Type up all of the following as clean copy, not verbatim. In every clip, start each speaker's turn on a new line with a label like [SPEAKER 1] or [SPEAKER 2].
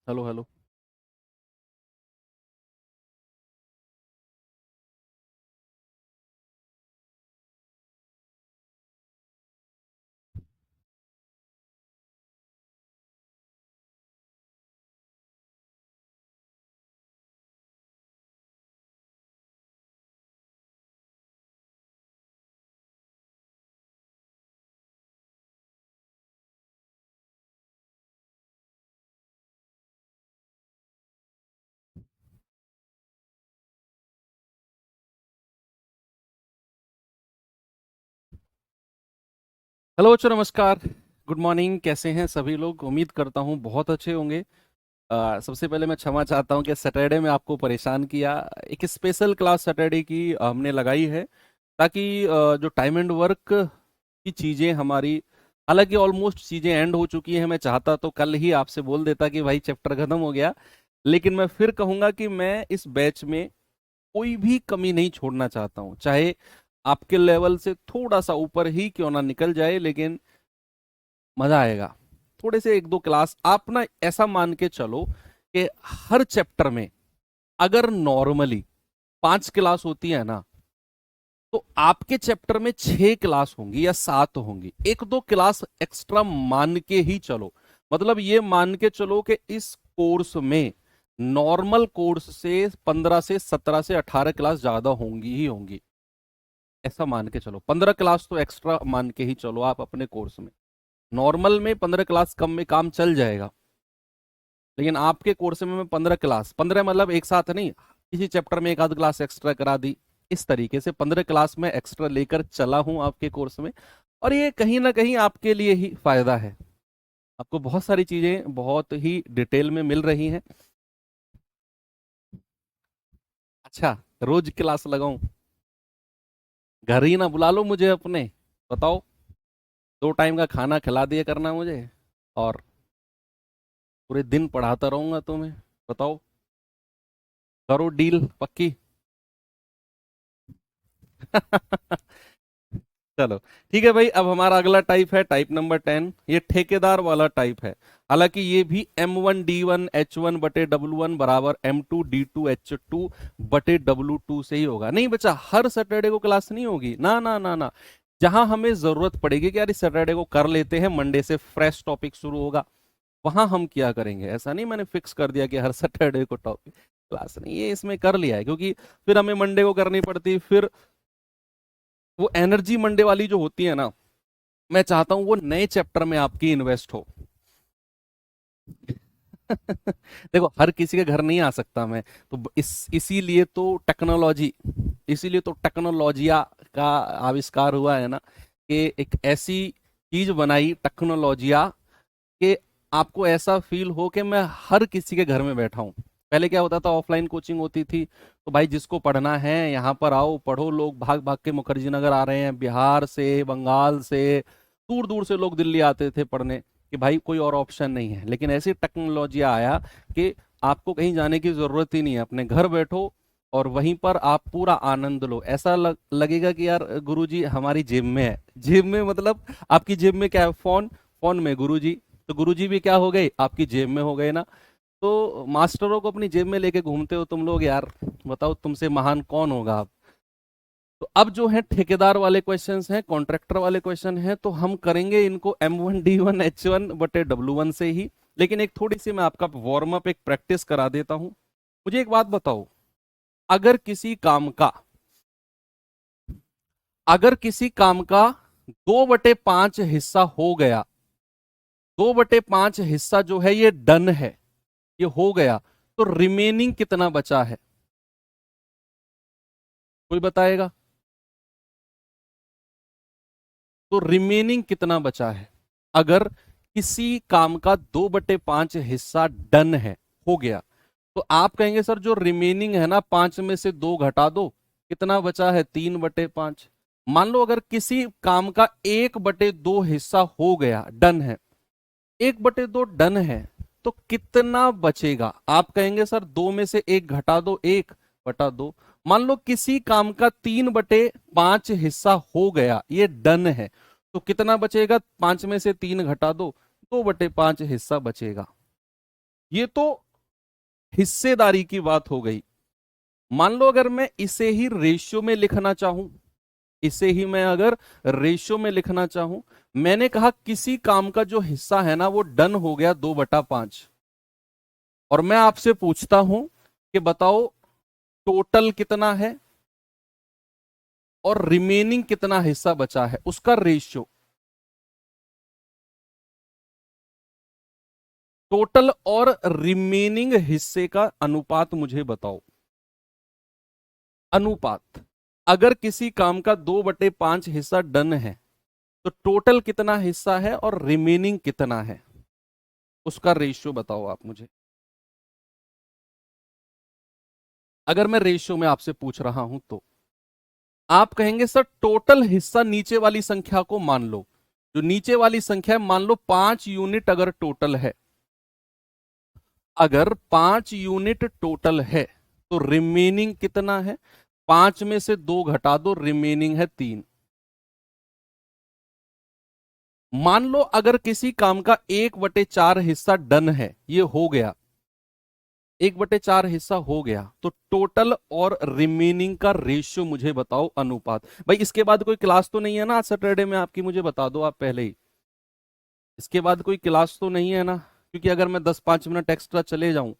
[SPEAKER 1] Hello hello. Hello बच्चों, नमस्कार। Good morning. कैसे हैं सभी लोग? उम्मीद करता हूँ बहुत अच्छे होंगे। सबसे पहले मैं क्षमा चाहता हूँ कि सैटरडे में आपको परेशान किया। एक स्पेशल क्लास सैटरडे की हमने लगाई है ताकि जो टाइम एंड वर्क की चीज़ें हमारी, हालांकि ऑलमोस्ट चीज़ें एंड हो चुकी हैं। मैं चाहता तो कल ही आपसे बोल देता कि भाई चैप्टर खत्म हो गया, लेकिन मैं फिर कहूँगा कि मैं इस बैच में कोई भी कमी नहीं छोड़ना चाहता हूँ। चाहे आपके लेवल से थोड़ा सा ऊपर ही क्यों ना निकल जाए, लेकिन मजा आएगा। थोड़े से एक दो क्लास आप ना ऐसा मान के चलो कि हर चैप्टर में अगर नॉर्मली 5 क्लास होती है ना, तो आपके चैप्टर में 6 क्लास होंगी या 7 होंगी। एक दो क्लास एक्स्ट्रा मान के ही चलो। मतलब ये मान के चलो कि इस कोर्स में नॉर्मल कोर्स से 15 से 17 से 18 क्लास ज्यादा होंगी ही होंगी। ऐसा मान के चलो, 15 क्लास तो एक्स्ट्रा मान के ही चलो आप अपने कोर्स में। नॉर्मल में 15 क्लास कम में काम चल जाएगा, लेकिन आपके कोर्स में मैं 15 क्लास, 15 मतलब एक साथ नहीं, किसी चैप्टर में एक आध क्लास एक्स्ट्रा करा दी। इस तरीके से 15 क्लास में एक्स्ट्रा लेकर चला हूं आपके कोर्स में। और ये कहीं ना कहीं आपके लिए ही फायदा है। आपको बहुत सारी चीजें बहुत ही डिटेल में मिल रही हैं। अच्छा, रोज क्लास लगाऊं? घर ही ना बुला लो मुझे अपने, बताओ। 2 टाइम का खाना खिला दिया करना मुझे, और पूरे दिन पढ़ाता रहूंगा तुम्हें। बताओ, करो डील पक्की। चलो ठीक है भाई। अब हमारा अगला टाइप है टाइप नंबर 10। ये ठेकेदार वाला टाइप है। हालांकि ये भी M1D1H1/W1 बराबर M2D2H2 बटे W2 से ही होगा। नहीं बच्चा, हर सैटरडे को क्लास नहीं होगी, ना ना ना ना। जहां हमें जरूरत पड़ेगी कि यार इस सैटरडे को कर लेते हैं, मंडे से फ्रेश टॉपिक शुरू होगा, वहां हम क्या करेंगे। ऐसा नहीं मैंने फिक्स कर दिया कि हर सैटरडे को टॉपिक क्लास नहीं, ये इसमें कर लिया है क्योंकि फिर हमें मंडे को करनी पड़ती। फिर वो एनर्जी मंडे वाली जो होती है ना, मैं चाहता हूं वो नए चैप्टर में आपकी इन्वेस्ट हो। देखो, हर किसी के घर नहीं आ सकता मैं, तो इसीलिए तो टेक्नोलॉजी, इसीलिए तो टेक्नोलॉजिया का आविष्कार हुआ है ना, कि एक ऐसी चीज बनाई टेक्नोलॉजिया कि आपको ऐसा फील हो कि मैं हर किसी के घर में बैठा हूं। पहले क्या होता था, ऑफलाइन कोचिंग होती थी, तो भाई जिसको पढ़ना है यहाँ पर आओ पढ़ो। लोग भाग भाग के मुखर्जी नगर आ रहे हैं, बिहार से, बंगाल से, दूर दूर से लोग दिल्ली आते थे पढ़ने, कि भाई कोई और ऑप्शन नहीं है। लेकिन ऐसी टेक्नोलॉजी आया कि आपको कहीं जाने की जरूरत ही नहीं है, अपने घर बैठो और वहीं पर आप पूरा आनंद लो। ऐसा लगेगा कि यार गुरुजी हमारी जेब में है। जेब में मतलब आपकी जेब में क्या है? फोन। फोन में गुरुजी, तो गुरुजी भी क्या हो गए? आपकी जेब में हो गए ना। तो मास्टरों को अपनी जेब में लेके घूमते हो तुम लोग यार। बताओ तुमसे महान कौन होगा आप। तो अब जो है ठेकेदार वाले क्वेश्चंस हैं, कॉन्ट्रैक्टर वाले क्वेश्चन हैं, तो हम करेंगे इनको M1D1H1/W1 से ही। लेकिन एक थोड़ी सी मैं आपका वार्म अप, एक प्रैक्टिस करा देता हूं। मुझे एक बात बताओ, अगर किसी काम का, अगर किसी काम का 2/5 हिस्सा हो गया, 2/5 हिस्सा जो है ये डन है, ये हो गया, तो रिमेनिंग कितना बचा है? कोई बताएगा? तो रिमेनिंग कितना बचा है? अगर किसी काम का 2/5 हिस्सा डन है, हो गया, तो आप कहेंगे सर जो रिमेनिंग है ना, 5 में से 2 घटा दो, कितना बचा है? 3/5। मान लो अगर किसी काम का 1/2 हिस्सा हो गया, डन है, 1/2 डन है, तो कितना बचेगा? आप कहेंगे सर 2 में से 1 घटा दो, 1/2। मान लो किसी काम का 3/5 हिस्सा हो गया, ये डन है, तो कितना बचेगा? 5 में से 3 घटा दो, 2/5 हिस्सा बचेगा। ये तो हिस्सेदारी की बात हो गई। मान लो अगर मैं इसे ही रेशियो में लिखना चाहूं, इसे ही मैं अगर रेशियो में लिखना चाहूं, मैंने कहा किसी काम का जो हिस्सा है ना वो डन हो गया 2/5, और मैं आपसे पूछता हूं कि बताओ टोटल कितना है और रिमेनिंग कितना हिस्सा बचा है, उसका रेशियो। टोटल और रिमेनिंग हिस्से का अनुपात मुझे बताओ। अनुपात, अगर किसी काम का 2/5 हिस्सा डन है तो टोटल कितना हिस्सा है और रिमेनिंग कितना है, उसका रेशियो बताओ आप मुझे। अगर मैं रेशियो में आपसे पूछ रहा हूं तो आप कहेंगे सर टोटल हिस्सा नीचे वाली संख्या को मान लो, जो नीचे वाली संख्या है मान लो 5 यूनिट अगर टोटल है, अगर 5 यूनिट टोटल है तो रिमेनिंग कितना है, 5 में से 2 घटा दो, रिमेनिंग है 3। मान लो अगर किसी काम का 1/4 हिस्सा डन है, ये हो गया, 1/4 हिस्सा हो गया, तो टोटल और रिमेनिंग का रेशियो मुझे बताओ, अनुपात। भाई इसके बाद कोई क्लास तो नहीं है ना आज सैटरडे में आपकी, मुझे बता दो आप पहले ही, इसके बाद कोई क्लास तो नहीं है ना, क्योंकि अगर मैं 10-5 मिनट एक्स्ट्रा चले जाऊं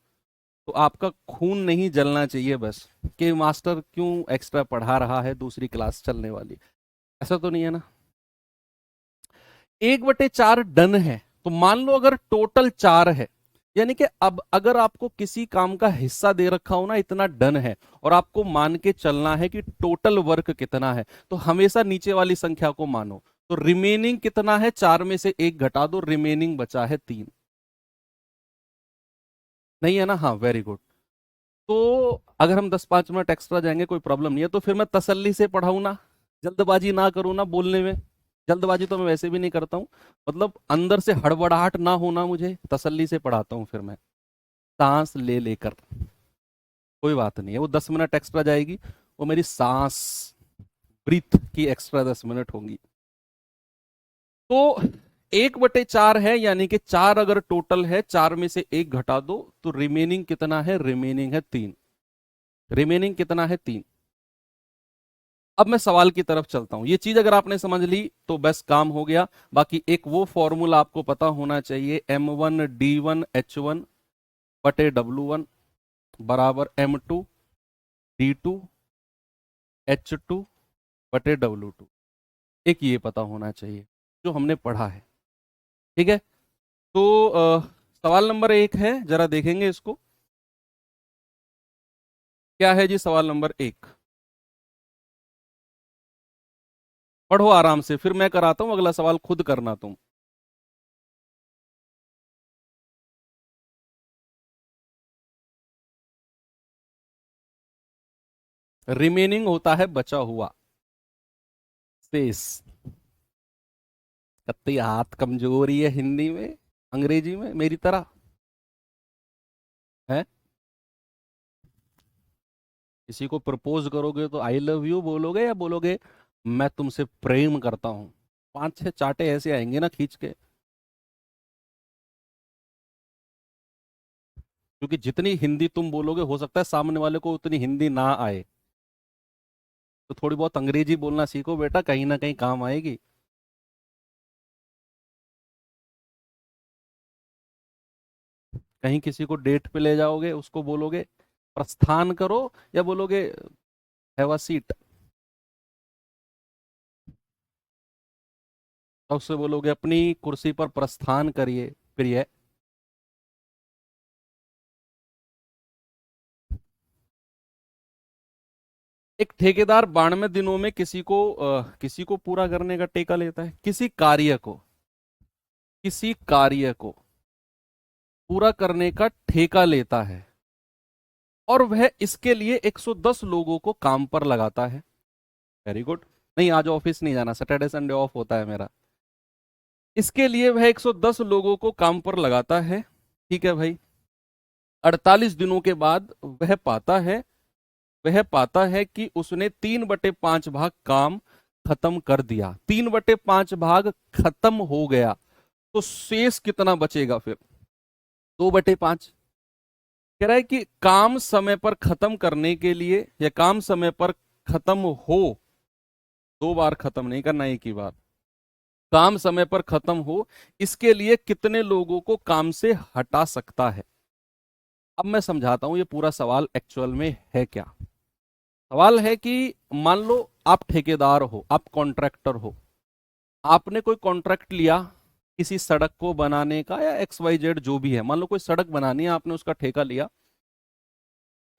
[SPEAKER 1] तो आपका खून नहीं जलना चाहिए बस कि मास्टर क्यों एक्स्ट्रा पढ़ा रहा है, दूसरी क्लास चलने वाली, ऐसा तो नहीं है ना। 1/4 डन है, तो मान लो अगर टोटल 4 है, यानी कि अब अगर आपको किसी काम का हिस्सा दे रखा हो ना, इतना डन है, और आपको मान के चलना है कि टोटल वर्क कितना है, तो हमेशा नीचे वाली संख्या को मानो। तो रिमेनिंग कितना है, 4 में से 1 घटा दो, रिमेनिंग बचा है 3। नहीं है ना, हाँ वेरी गुड। तो अगर हम 10-5 मिनट एक्स्ट्रा जाएंगे कोई प्रॉब्लम नहीं है, तो फिर मैं तसल्ली से पढ़ाऊं ना, जल्दबाजी ना करूं ना बोलने में। जल्दबाजी तो मैं वैसे भी नहीं करता हूं, मतलब अंदर से हड़बड़ाहट ना होना, मुझे तसल्ली से पढ़ाता हूं फिर मैं, सांस ले लेकर। कोई बात नहीं है, वो 10 मिनट एक्स्ट्रा जाएगी, वो मेरी सांस, ब्रीथ की एक्स्ट्रा 10 मिनट होंगी। तो 1/4 है, यानी कि 4 अगर टोटल है, 4 में से 1 घटा दो, तो रिमेनिंग कितना है, रिमेनिंग है 3। रिमेनिंग कितना है, 3। अब मैं सवाल की तरफ चलता हूं, ये चीज अगर आपने समझ ली तो बस काम हो गया। बाकी एक वो फॉर्मूला आपको पता होना चाहिए, M1D1H1/W1 बराबर M2D2H2/W2, एक ये पता होना चाहिए जो हमने पढ़ा है। ठीक है, तो सवाल नंबर 1 है, जरा देखेंगे इसको, क्या है जी सवाल नंबर 1। पढ़ो आराम से, फिर मैं कराता हूं, अगला सवाल खुद करना तुम। रिमेनिंग होता है बचा हुआ, शेष। कत्ती हाथ कमजोरी है हिंदी में, अंग्रेजी में मेरी तरह है। किसी को प्रपोज करोगे तो आई लव यू बोलोगे या बोलोगे मैं तुमसे प्रेम करता हूं? 5-6 चाटे ऐसे आएंगे ना खींच के, क्योंकि जितनी हिंदी तुम बोलोगे हो सकता है सामने वाले को उतनी हिंदी ना आए। तो थोड़ी बहुत अंग्रेजी बोलना सीखो बेटा, कहीं ना कहीं काम आएगी। कहीं किसी को डेट पे ले जाओगे, उसको बोलोगे प्रस्थान करो, या बोलोगे हैव अ सीट, और उससे बोलोगे अपनी कुर्सी पर प्रस्थान करिए प्रिय। एक ठेकेदार 92 दिनों में किसी को पूरा करने का ठेका लेता है, किसी कार्य को पूरा करने का ठेका लेता है, और वह इसके लिए 110 लोगों को काम पर लगाता है। Very good. नहीं आज ऑफिस नहीं जाना, सैटरडे संडे ऑफ होता है मेरा। इसके लिए वह 110 लोगों को काम पर लगाता है, ठीक है भाई। 48 दिनों के बाद वह पाता है कि उसने 3/5 भाग काम खत्म कर दिया, 3/5 भाग खत्म हो गया, तो शेष कितना बचेगा फिर? 2/5। कह रहा है कि काम समय पर खत्म करने के लिए या काम समय पर खत्म हो, दो बार खत्म नहीं करना, एक ही बार, काम समय पर खत्म हो, इसके लिए कितने लोगों को काम से हटा सकता है। अब मैं समझाता हूं ये पूरा सवाल एक्चुअल में है क्या। सवाल है कि मान लो आप ठेकेदार हो, आप कॉन्ट्रैक्टर हो, आपने कोई कॉन्ट्रैक्ट लिया किसी सड़क को बनाने का या एक्स वाई जेड जो भी है, मान लो कोई सड़क बनानी है, आपने उसका ठेका लिया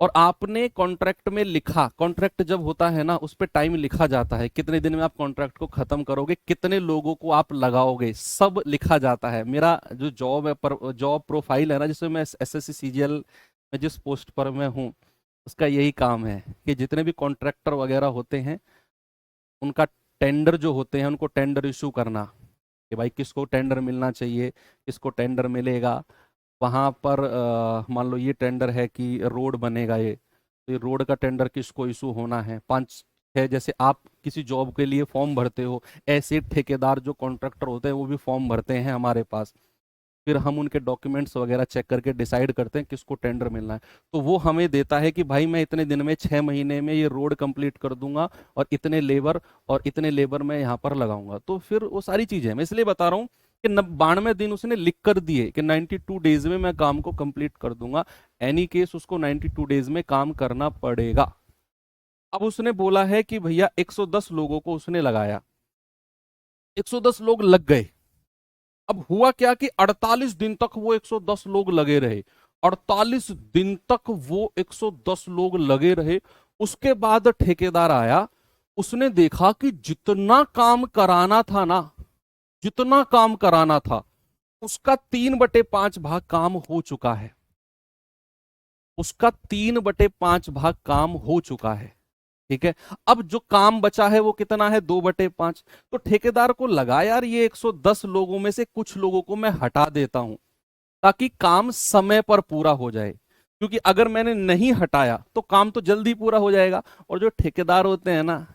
[SPEAKER 1] और आपने कॉन्ट्रैक्ट में लिखा, कॉन्ट्रैक्ट जब होता है ना उस पे टाइम लिखा जाता है, कितने दिन में आप कॉन्ट्रैक्ट को खत्म करोगे, कितने लोगों को आप लगाओगे, सब लिखा जाता है। मेरा जो जॉब है, पर जॉब प्रोफाइल है ना, जिसमें मैं एसएससी सीजीएल में जिस पोस्ट पर मैं हूँ, उसका यही काम है कि जितने भी कॉन्ट्रैक्टर वगैरह होते हैं उनका टेंडर जो होते हैं उनको टेंडर इशू करना, कि भाई किसको टेंडर मिलना चाहिए, किसको टेंडर मिलेगा। वहां पर मान लो ये टेंडर है कि रोड बनेगा ये, तो ये रोड का टेंडर किसको इशू होना है, पांच है। जैसे आप किसी जॉब के लिए फॉर्म भरते हो, ऐसे ठेकेदार जो कॉन्ट्रैक्टर होते हैं वो भी फॉर्म भरते हैं हमारे पास। फिर हम उनके डॉक्यूमेंट्स वगैरह चेक करके डिसाइड करते हैं किसको टेंडर मिलना है। तो वो हमें देता है कि भाई मैं इतने दिन में, 6 महीने में ये रोड कंप्लीट कर दूंगा और इतने लेबर मैं यहाँ पर लगाऊंगा। तो फिर वो सारी चीजें मैं इसलिए बता रहा हूँ कि 92 दिन उसने लिख कर दिए कि 92 डेज में मैं काम को कंप्लीट कर दूंगा। एनी केस उसको 92 डेज में काम करना पड़ेगा। अब उसने बोला है कि भैया 110 लोगों को उसने लगाया, 110 लोग लग गए। अब हुआ क्या कि 48 दिन तक वो 110 लोग लगे रहे, 48 दिन तक वो 110 लोग लगे रहे। उसके बाद ठेकेदार आया, उसने देखा कि जितना काम कराना था ना, जितना काम कराना था उसका 3/5 भाग काम हो चुका है, उसका 3/5 काम हो चुका है। ठीक है। अब जो काम बचा है वो कितना है, 2/5। तो ठेकेदार को लगा यार ये 110 लोगों में से कुछ लोगों को मैं हटा देता हूं ताकि काम समय पर पूरा हो जाए, क्योंकि अगर मैंने नहीं हटाया तो काम तो जल्दी पूरा हो जाएगा। और जो ठेकेदार होते हैं ना,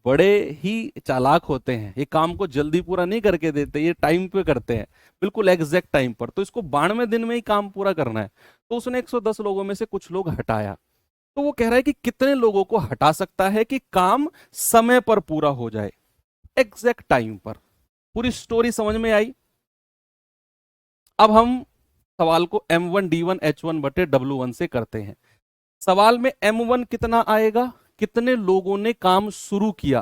[SPEAKER 1] बड़े ही चालाक होते हैं, ये काम को जल्दी पूरा नहीं करके देते, ये टाइम पे करते हैं, बिल्कुल एग्जैक्ट टाइम पर। तो इसको 92 दिन में ही काम पूरा करना है। तो उसने 110 लोगों में से कुछ लोग हटाया। तो वो कह रहा है कि कितने लोगों को हटा सकता है कि काम समय पर पूरा हो जाए, एग्जैक्ट टाइम पर। पूरी स्टोरी समझ में आई। अब हम सवाल को M1 D1 H1/W1 से करते हैं। सवाल में M1 कितना आएगा, कितने लोगों ने काम शुरू किया,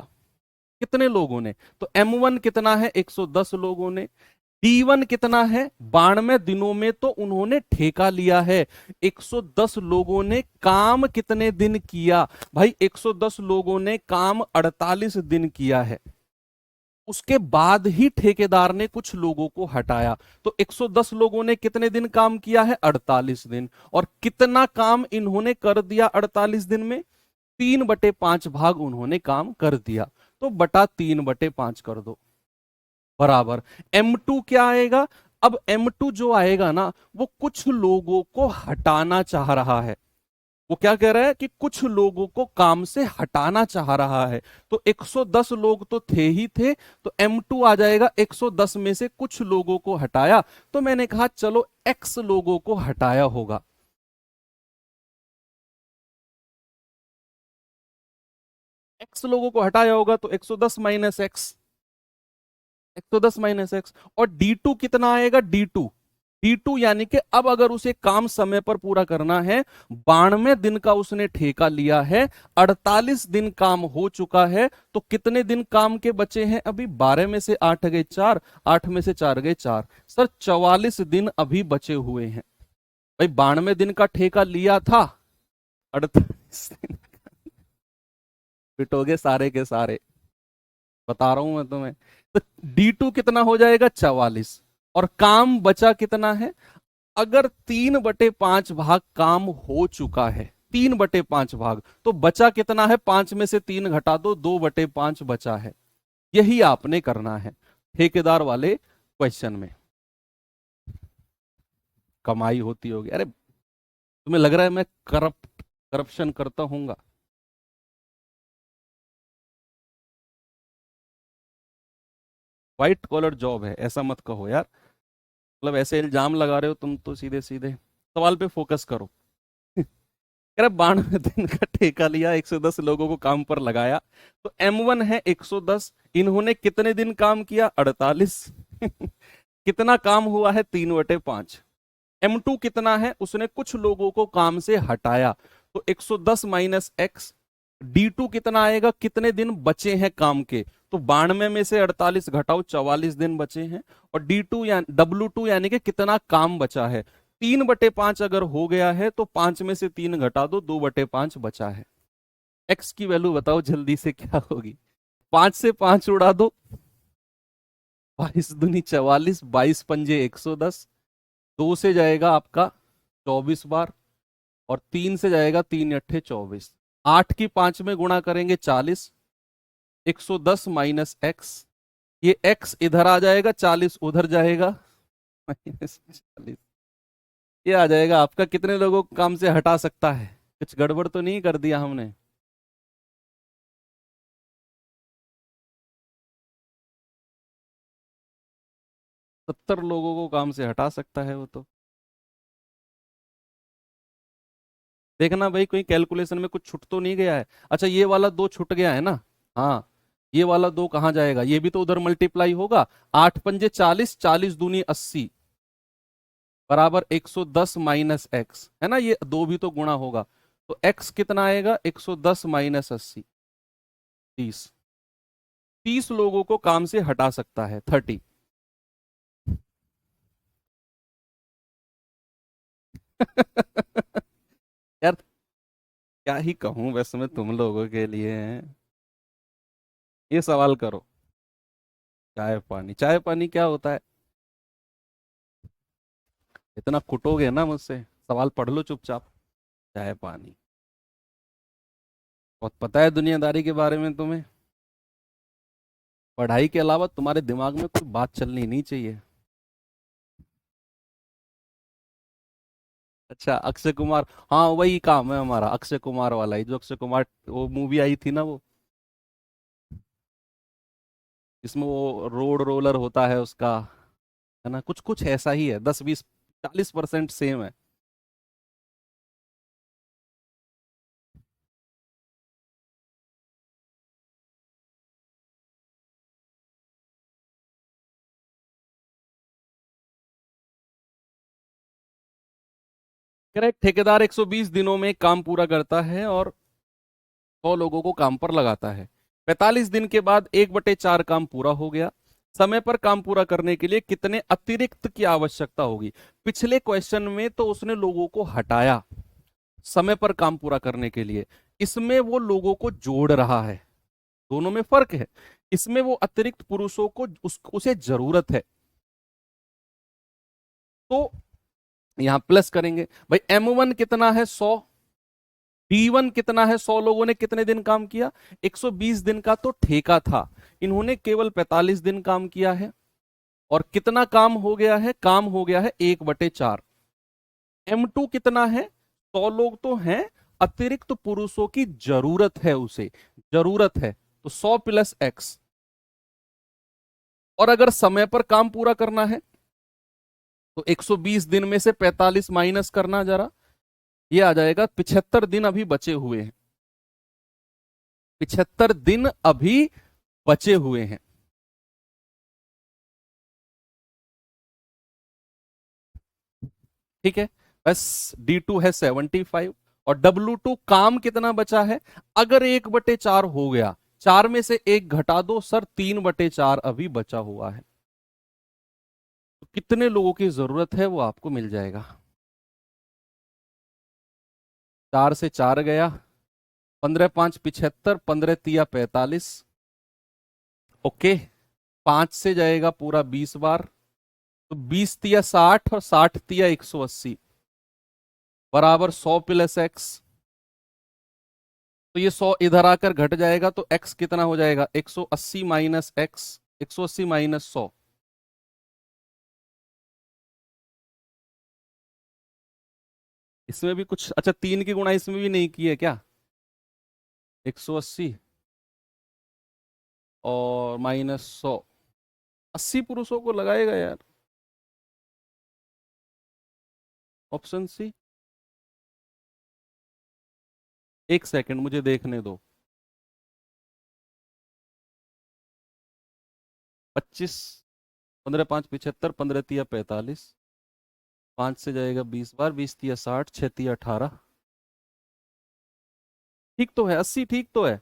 [SPEAKER 1] कितने लोगों ने। तो M1 कितना है, 110 लोगों ने। D1 कितना है, 92 दिनों में तो उन्होंने ठेका लिया है। 110 लोगों ने काम कितने दिन किया, भाई 110 लोगों ने काम 48 दिन किया है। उसके बाद ही ठेकेदार ने कुछ लोगों को हटाया। तो 110 लोगों ने कितने दिन काम किया है, 48 दिन। और कितना काम इन्होंने कर दिया 48 दिन में, 3/5 भाग उन्होंने काम कर दिया। तो बटा 3/5 कर दो, बराबर M2 क्या आएगा। अब M2 जो आएगा ना, वो कुछ लोगों को हटाना चाह रहा है। वो क्या कह रहा है कि कुछ लोगों को काम से हटाना चाह रहा है। तो 110 लोग तो थे ही थे, तो M2 आ जाएगा 110 में से कुछ लोगों को हटाया। तो मैंने कहा चलो X लोगों को हटाया होगा। X लोगों को हटाया होगा तो 110 माइनस एक्स, 110 माइनस एक्स। और D2 कितना आएगा, D2 यानी कि अब अगर उसे काम समय पर पूरा करना है, 92 दिन का उसने ठेका लिया है, 48 दिन काम हो चुका है, तो कितने दिन काम के बचे हैं अभी, 12 में से 8 गए 4, 8 में से 4 गए 4, सर 44 दिन अभी बचे हुए हैं। भाई 92 दिन का ठेका लिया था, 48 दिन पिटोगे सारे के सारे, बता रहा हूं मैं तुम्हें। तो D2 कितना हो जाएगा, 44। और काम बचा कितना है, अगर 3/5 भाग काम हो चुका है, 3/5 भाग, तो बचा कितना है, 5 में से 3 घटा दो, 2/5 बचा है। यही आपने करना है ठेकेदार वाले क्वेश्चन में। कमाई होती होगी, अरे तुम्हें लग रहा है मैं करप्शन करता हूंगा। व्हाइट कॉलर जॉब है ऐसा मत कहो यार, मतलब ऐसे इल्जाम लगा रहे हो तुम तो सीधे सीधे। सवाल पे फोकस करो। कह रहा 92 दिन का ठेका लिया, 110 लोगों को काम पर लगाया, तो M1 है 110, इन्होंने कितने दिन काम किया? 48। कितना काम हुआ है? 3/5। M2 कितना है? उसने कुछ लोगों को काम से हटाया, तो 110 माइनस एक्स। D2 कितना आएगा? कितने दिन बचे हैं काम के? तो 92 में से 48 घटाओ, 44 दिन बचे हैं। और D2 या W2 यानी कि कितना काम बचा है? 3/5 अगर हो गया है तो 5 में से 3 घटा दो, 2/5 बचा है। एक्स की वैल्यू बताओ जल्दी से क्या होगी? 5 से 5 उड़ा दो, 22 दूनी 44, 22 पंजे 110, 2 से जाएगा आपका 24 बार, और 3 से जाएगा 3 × 8 = 24। 8 की 5 में गुणा करेंगे 40, 110 माइनस एक्स, ये एक्स इधर आ जाएगा, 40 उधर जाएगा, -40। ये आ जाएगा आपका। कितने लोगों को काम से हटा सकता है? कुछ गड़बड़ तो नहीं कर दिया हमने? 70 लोगों को काम से हटा सकता है वो तो। देखना भाई कोई कैलकुलेशन में कुछ छूट तो नहीं गया है। अच्छा ये वाला 2 छूट गया है ना? हाँ, ये वाला 2 कहाँ जाएगा? ये भी तो उधर मल्टीप्लाई होगा। 8 पंजे 40, 40 दूनी 80, बराबर 110 माइनस एक्स, है ना? ये 2 भी तो गुणा होगा, तो एक्स कितना आएगा? 110 माइनस 80, 30। 30 लोगों को काम से हटा सकता है, 30। यार क्या ही कहूं वैसे मैं तुम लोगों के लिए। ये सवाल करो। चाय पानी, चाय पानी क्या होता है? इतना कुटोगे ना मुझसे, सवाल पढ़ लो चुपचाप। चाय पानी बहुत पता है दुनियादारी के बारे में तुम्हें। पढ़ाई के अलावा तुम्हारे दिमाग में कोई बात चलनी नहीं चाहिए। अच्छा अक्षय कुमार, हाँ वही काम है हमारा, अक्षय कुमार वाला ही, जो अक्षय कुमार वो मूवी आई थी ना, वो इसमें वो रोड रोलर होता है उसका, है ना? कुछ कुछ ऐसा ही है, 10 20 40% सेम है। करेक्ट। ठेकेदार 120 दिनों में काम पूरा करता है और 100 लोगों को काम पर लगाता है। 45 दिन के बाद 1/4 काम पूरा हो गया। समय पर काम पूरा करने के लिए कितने अतिरिक्त की आवश्यकता होगी? पिछले क्वेश्चन में तो उसने लोगों को हटाया समय पर काम पूरा करने के लिए, इसमें वो लोगों को जोड़ रहा है, दोनों में फर्क है। इसमें वो अतिरिक्त पुरुषों को उसे जरूरत है, तो यहां प्लस करेंगे। भाई M1 कितना है? 100। D1 कितना है? 100 लोगों ने कितने दिन काम किया? 120 दिन का तो ठेका था, इन्होंने केवल 45 दिन काम किया है। और कितना काम हो गया है? काम हो गया है 1/4। M2 कितना है? 100 लोग तो हैं, अतिरिक्त पुरुषों की जरूरत है उसे, जरूरत है, तो 100 प्लस एक्स। और अगर समय पर काम पूरा करना है तो 120 दिन में से 45 माइनस करना जरा, ये आ जाएगा 75 दिन अभी बचे हुए हैं। 75 दिन अभी बचे हुए हैं। ठीक है। बस D2 है 75, और W2 काम कितना बचा है? अगर 1/4 हो गया, 4 में से 1 घटा दो सर, 3/4 अभी बचा हुआ है। तो कितने लोगों की जरूरत है वो आपको मिल जाएगा। 4 से 4 गया, 15 5 75, 15 3 45। ओके। 5 से जाएगा पूरा 20 बार, तो 20 3 60, और 60 3 180, बराबर 100 प्लस एक्स। तो ये 100 इधर आकर घट जाएगा, तो x कितना हो जाएगा? 180 माइनस एक्स, 180 माइनस 100। इसमें भी कुछ, अच्छा 3 की गुणा इसमें भी नहीं की है क्या? 180 और -100, 80 पुरुषों को लगाएगा यार। Option c. एक सेकंड मुझे देखने दो। 25, 15×5 = 75, 15×3 = 45, 5 से जाएगा 20 बार, 20×3 = 60, 6×3 = 18। ठीक तो है, 80 ठीक तो है।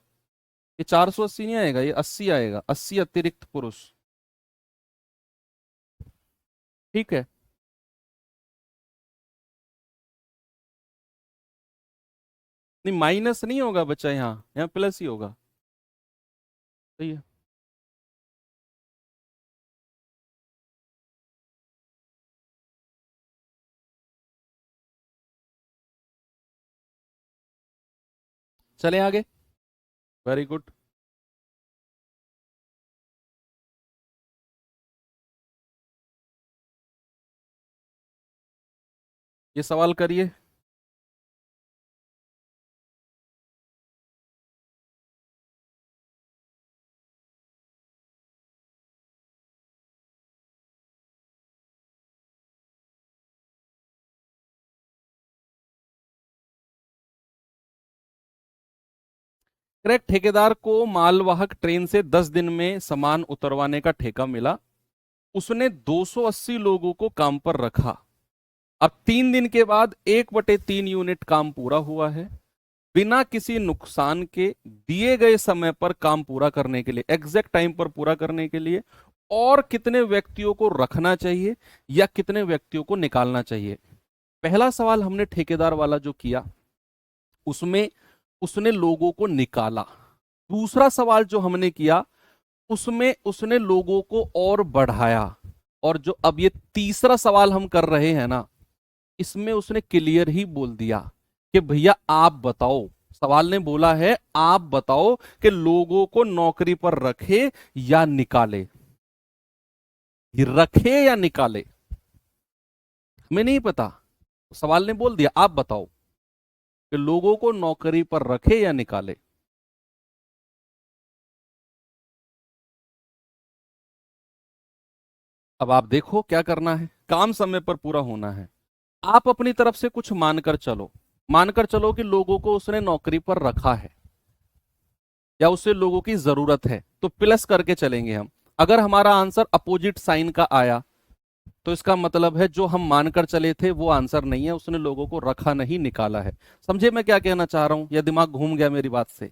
[SPEAKER 1] ये 480 नहीं आएगा, ये 80 आएगा, 80 अतिरिक्त पुरुष। ठीक है। नहीं माइनस नहीं होगा बच्चा, यहाँ यहाँ प्लस ही होगा। सही है। चले आगे। Very good. ये सवाल करिए। करेक्ट। ठेकेदार को मालवाहक ट्रेन से 10 दिन में सामान उतरवाने का ठेका मिला। उसने 280 लोगों को काम पर रखा। अब 3 दिन के बाद 1/3 यूनिट काम पूरा हुआ है। बिना किसी नुकसान के दिए गए समय पर काम पूरा करने के लिए, एग्जैक्ट टाइम पर पूरा करने के लिए, और कितने व्यक्तियों को रखना चाहिए या कितने व्यक्तियों को निकालना चाहिए। पहला सवाल हमने ठेकेदार वाला जो किया, उसमें उसने लोगों को निकाला। दूसरा सवाल जो हमने किया, उसमें उसने लोगों को और बढ़ाया। और जो अब ये तीसरा सवाल हम कर रहे हैं ना, इसमें उसने क्लियर ही बोल दिया कि भैया आप बताओ। सवाल ने बोला है आप बताओ कि लोगों को नौकरी पर रखे या निकाले। ये रखे या निकाले हमें नहीं पता। सवाल ने बोल दिया आप बताओ कि लोगों को नौकरी पर रखे या निकाले। अब आप देखो क्या करना है। काम समय पर पूरा होना है। आप अपनी तरफ से कुछ मानकर चलो। मानकर चलो कि लोगों को उसने नौकरी पर रखा है या उसे लोगों की जरूरत है, तो प्लस करके चलेंगे हम। अगर हमारा आंसर अपोजिट साइन का आया तो इसका मतलब है जो हम मानकर चले थे वो आंसर नहीं है, उसने लोगों को रखा नहीं निकाला है। समझे मैं क्या कहना चाह रहा हूं, या दिमाग घूम गया मेरी बात से?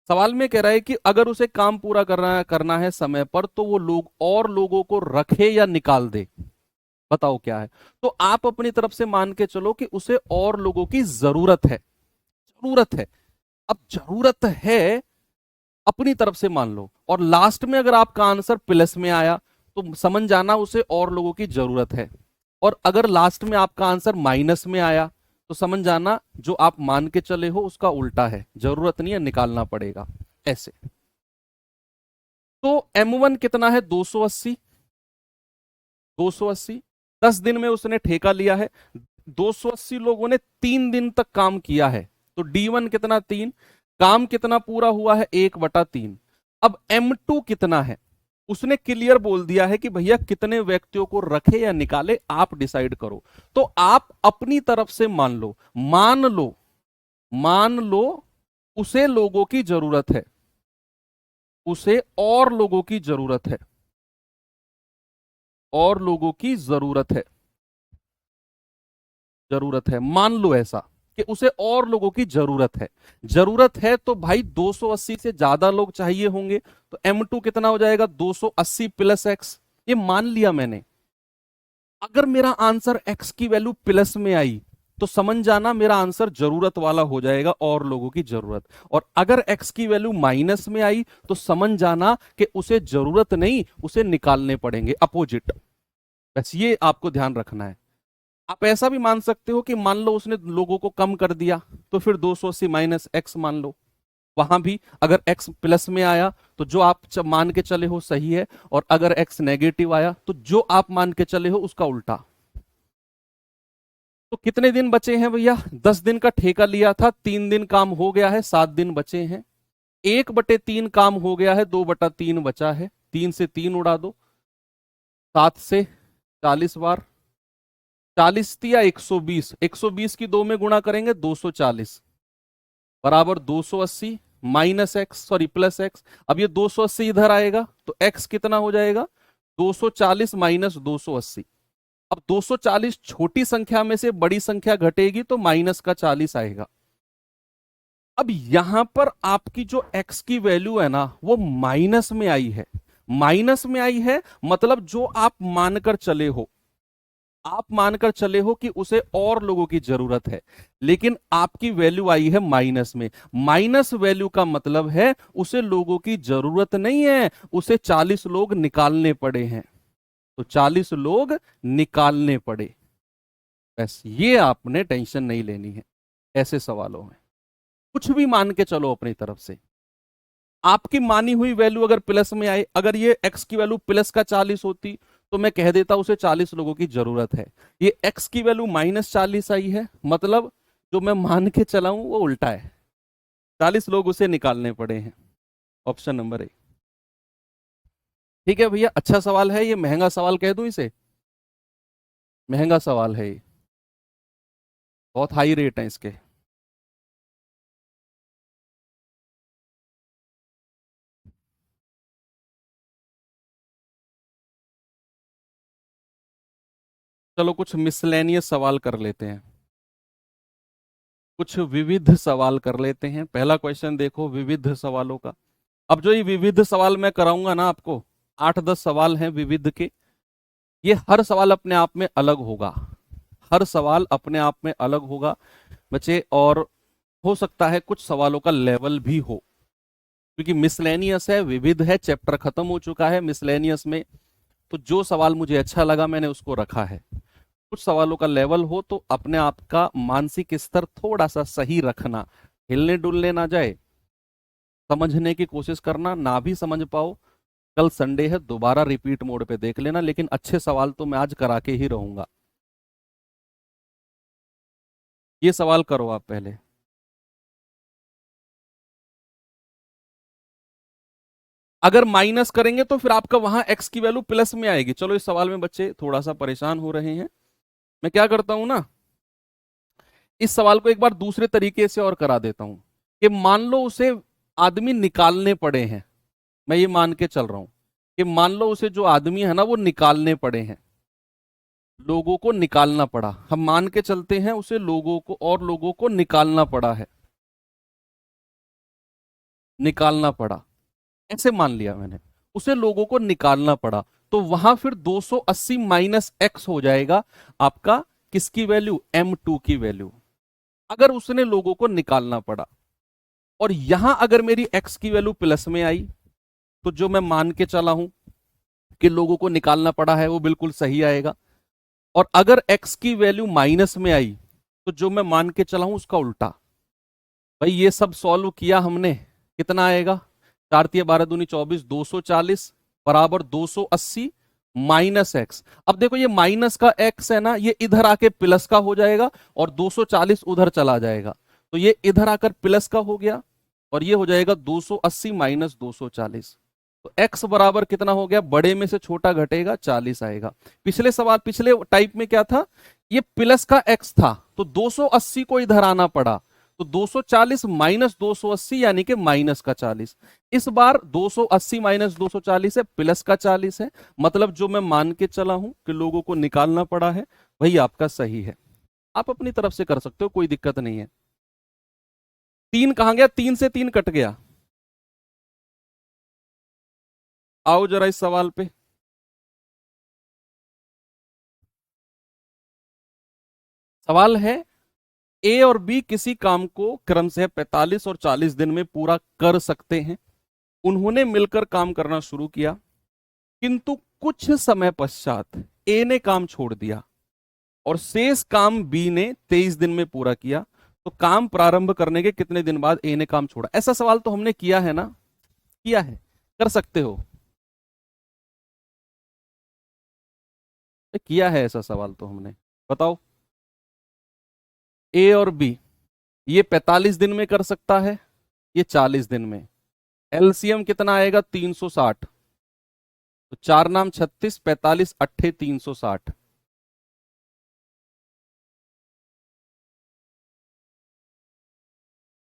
[SPEAKER 1] सवाल में कह रहा है कि अगर उसे काम पूरा करना है समय पर, तो वो लोग और लोगों को रखे या निकाल दे। बताओ क्या है। तो आप अपनी तरफ से मान के चलो कि उसे और लोगों की जरूरत है। जरूरत है। अब जरूरत है अपनी तरफ से मान लो, और लास्ट में अगर आपका आंसर प्लस में आया तो समझ जाना उसे और लोगों की जरूरत है। और अगर लास्ट में आपका आंसर माइनस में आया तो समझ जाना जो आप मान के चले हो उसका उल्टा है, जरूरत नहीं है, निकालना पड़ेगा। ऐसे। तो M1 कितना है? 280। 280। 10 दिन में उसने ठेका लिया है। 280 लोगों ने 3 दिन तक काम किया है। तो D1 कितना? 3। काम कितना पूरा हुआ है? 1/3। अब M2 कितना है? उसने क्लियर बोल दिया है कि भैया कितने व्यक्तियों को रखे या निकाले आप डिसाइड करो। तो आप अपनी तरफ से मान लो। मान लो। मान लो उसे लोगों की जरूरत है। उसे और लोगों की जरूरत है। और लोगों की जरूरत है। जरूरत है, मान लो ऐसा कि उसे और लोगों की जरूरत है। जरूरत है तो भाई 280 से ज्यादा लोग चाहिए होंगे। तो M2 कितना हो जाएगा? 280 + x। ये मान लिया मैंने। अगर मेरा आंसर x की वैल्यू प्लस में आई तो समझ जाना मेरा आंसर जरूरत वाला हो जाएगा, और लोगों की जरूरत। और अगर x की वैल्यू माइनस में आई तो समझ जाना कि उसे जरूरत नहीं, उसे निकालने पड़ेंगे, अपोजिट। बस ये आपको ध्यान रखना है। आप ऐसा भी मान सकते हो कि मान लो उसने लोगों को कम कर दिया, तो फिर 280 - x मान लो। वहां भी अगर x प्लस में आया तो जो आप मान के चले हो सही है, और अगर x नेगेटिव आया तो जो आप मान के चले हो उसका उल्टा। तो कितने दिन बचे हैं भैया? 10 दिन का ठेका लिया था, 3 दिन काम हो गया है, 7 दिन बचे हैं। 1/3 काम हो गया है, 2/3 बचा है। 3 से 3 उड़ा दो, 7 से 40 बार, 40 थी या 120? 120 की 2 में गुणा करेंगे 240 बराबर 280 minus x, sorry plus x. अब ये 280 इधर आएगा तो एक्स कितना हो जाएगा? 240 माइनस 280। अब 240 छोटी संख्या में से बड़ी संख्या घटेगी तो माइनस का 40 आएगा। अब यहां पर आपकी जो x की वैल्यू है ना वो माइनस में आई है। माइनस में आई है मतलब जो आप मानकर चले हो, आप मानकर चले हो कि उसे और लोगों की जरूरत है, लेकिन आपकी वैल्यू आई है माइनस में। माइनस वैल्यू का मतलब है उसे लोगों की जरूरत नहीं है, उसे 40 लोग निकालने पड़े हैं, तो 40 लोग निकालने पड़े। बस ये आपने टेंशन नहीं लेनी है ऐसे सवालों में। कुछ भी मान के चलो अपनी तरफ से। आपकी मानी हुई वैल्यू अगर प्लस में आए, अगर ये x की वैल्यू प्लस का 40 होती तो मैं कह देता उसे 40 लोगों की जरूरत है। ये x की वैल्यू माइनस 40 आई है मतलब जो मैं मान के चला हूं वो उल्टा है, 40 लोग उसे निकालने पड़े हैं। Option number A. ठीक है भैया, अच्छा सवाल है ये, महंगा सवाल कह दूं इसे? महंगा सवाल है ये, बहुत हाई रेट है इसके। चलो कुछ मिसलेनियस सवाल कर लेते हैं, कुछ विविध सवाल कर लेते हैं। पहला क्वेश्चन देखो विविध सवालों का। अब जो ये विविध सवाल मैं कराऊंगा ना आपको, 8-10 सवाल हैं विविध के, ये हर सवाल अपने आप में अलग होगा, हर सवाल अपने आप में अलग होगा बच्चे। और हो सकता है कुछ सवालों का लेवल भी हो, क्योंकि मिसलेनियस है, विविध है, चैप्टर खत्म हो चुका है मिसलेनियस में, तो जो सवाल मुझे अच्छा लगा मैंने उसको रखा है। कुछ सवालों का लेवल हो तो अपने आप का मानसिक स्तर थोड़ा सा सही रखना, हिलने डुलने ना जाए, समझने की कोशिश करना, ना भी समझ पाओ कल संडे है दोबारा रिपीट मोड पे देख लेना, लेकिन अच्छे सवाल तो मैं आज करा के ही रहूंगा। ये सवाल करो आप पहले। अगर माइनस करेंगे तो फिर आपका वहां एक्स की वैल्यू प्लस में आएगी। चलो इस सवाल में बच्चे थोड़ा सा परेशान हो रहे हैं, मैं क्या करता हूं ना, इस सवाल को एक बार दूसरे तरीके से और करा देता हूं कि मान लो उसे आदमी निकालने पड़े हैं, मैं ये मान के चल रहा हूं कि मान लो उसे जो आदमी है ना वो निकालने पड़े हैं, लोगों को निकालना पड़ा, हम मान के चलते हैं उसे लोगों को और लोगों को निकालना पड़ा है, निकालना पड़ा, ऐसे मान लिया मैंने, उसे लोगों को निकालना पड़ा, तो वहां फिर 280 माइनस एक्स हो जाएगा आपका, किसकी वैल्यू? m2 की वैल्यू, अगर उसने लोगों को निकालना पड़ा। और यहां अगर मेरी x की वैल्यू प्लस में आई तो जो मैं मान के चला हूं कि लोगों को निकालना पड़ा है वो बिल्कुल सही आएगा। और अगर x की वैल्यू माइनस में आई तो जो मैं मान के चला हूं उसका उल्टा। भाई ये सब सॉल्व किया हमने, कितना आएगा? 4×3=12, 240 बराबर 280 माइनस एक्स। अब देखो ये माइनस का एक्स है ना, ये इधर आके प्लस का हो जाएगा और 240 उधर चला जाएगा, तो ये इधर आकर प्लस का हो गया और ये हो जाएगा 280 माइनस 240। तो x बराबर कितना हो गया? बड़े में से छोटा घटेगा 40 आएगा। पिछले सवाल पिछले टाइप में क्या था, ये प्लस का x था तो 280 को इधर आना पड़ा, तो 240 माइनस 280 यानी कि माइनस का 40। इस बार 280 माइनस 240 है, प्लस का 40 है, मतलब जो मैं मान के चला हूं कि लोगों को निकालना पड़ा है वही आपका सही है। आप अपनी तरफ से कर सकते हो, कोई दिक्कत नहीं है। 3 कहां गया? 3 से 3 कट गया। आओ जरा इस सवाल पे। सवाल है ए और बी किसी काम को क्रम से 45 और 40 दिन में पूरा कर सकते हैं। उन्होंने मिलकर काम करना शुरू किया, किंतु कुछ समय पश्चात ए ने काम छोड़ दिया और शेष काम बी ने 23 दिन में पूरा किया। तो काम प्रारंभ करने के कितने दिन बाद ए ने काम छोड़ा? ऐसा सवाल तो हमने किया है ना, किया है, कर सकते हो, किया है ऐसा सवाल तो हमने। बताओ, ए और बी ये 45 दिन में कर सकता है, ये 40 दिन में। एलसीएम कितना आएगा? 360। तो 4×9 = 36, 45 × 8 = 360।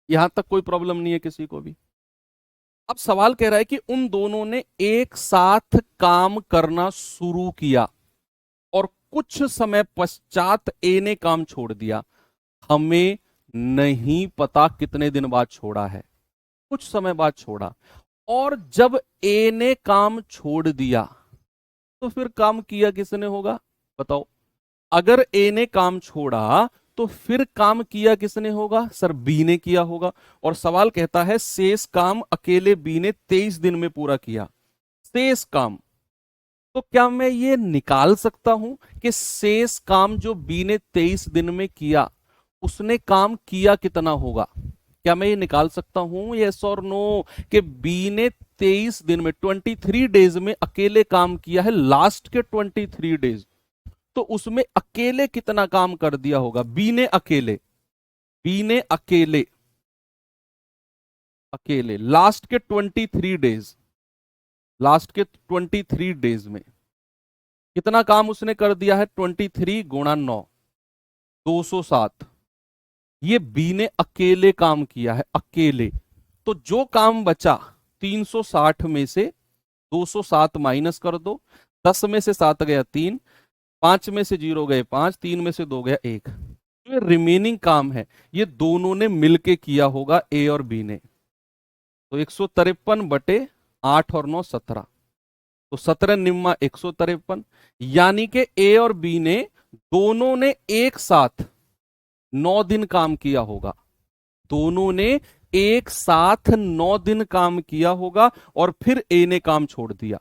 [SPEAKER 1] यहां तक कोई प्रॉब्लम नहीं है किसी को भी? अब सवाल कह रहा है कि उन दोनों ने एक साथ काम करना शुरू किया और कुछ समय पश्चात ए ने काम छोड़ दिया। हमें नहीं पता कितने दिन बाद छोड़ा है, कुछ समय बाद छोड़ा। और जब ए ने काम छोड़ दिया तो फिर काम किया किसने होगा? बताओ। अगर ए ने काम छोड़ा तो फिर काम किया किसने होगा? सर बी ने किया होगा। और सवाल कहता है शेष काम अकेले बी ने 23 दिन में पूरा किया। शेष काम, तो क्या मैं ये निकाल सकता हूं कि शेष काम जो बी ने 23 दिन में किया उसने काम किया कितना होगा? क्या मैं ये निकाल सकता हूं, यस और नो, कि बी ने 23 दिन में 23 डेज में अकेले काम किया है, लास्ट के 23 डेज, तो उसमें अकेले कितना काम कर दिया होगा? बी ने अकेले, बी ने अकेले, अकेले लास्ट के 23 डेज, लास्ट के 23 डेज में कितना काम उसने कर दिया है? 23 गुणा 9, 207। ये बी ने अकेले काम किया है, अकेले। तो जो काम बचा 360 में से 207 माइनस कर दो। 10 में से 7 गया 3, 5 में से 0 गए 5, 3 में से 2 गया 1। जो रिमेनिंग काम है ये दोनों ने मिलके किया होगा, ए और बी ने। तो 153 बटे 8 और 9 17, तो 17 निम्मा 153, यानी कि ए और बी ने दोनों ने एक साथ 9 दिन काम किया होगा। दोनों ने एक साथ 9 दिन काम किया होगा और फिर ए ने काम छोड़ दिया।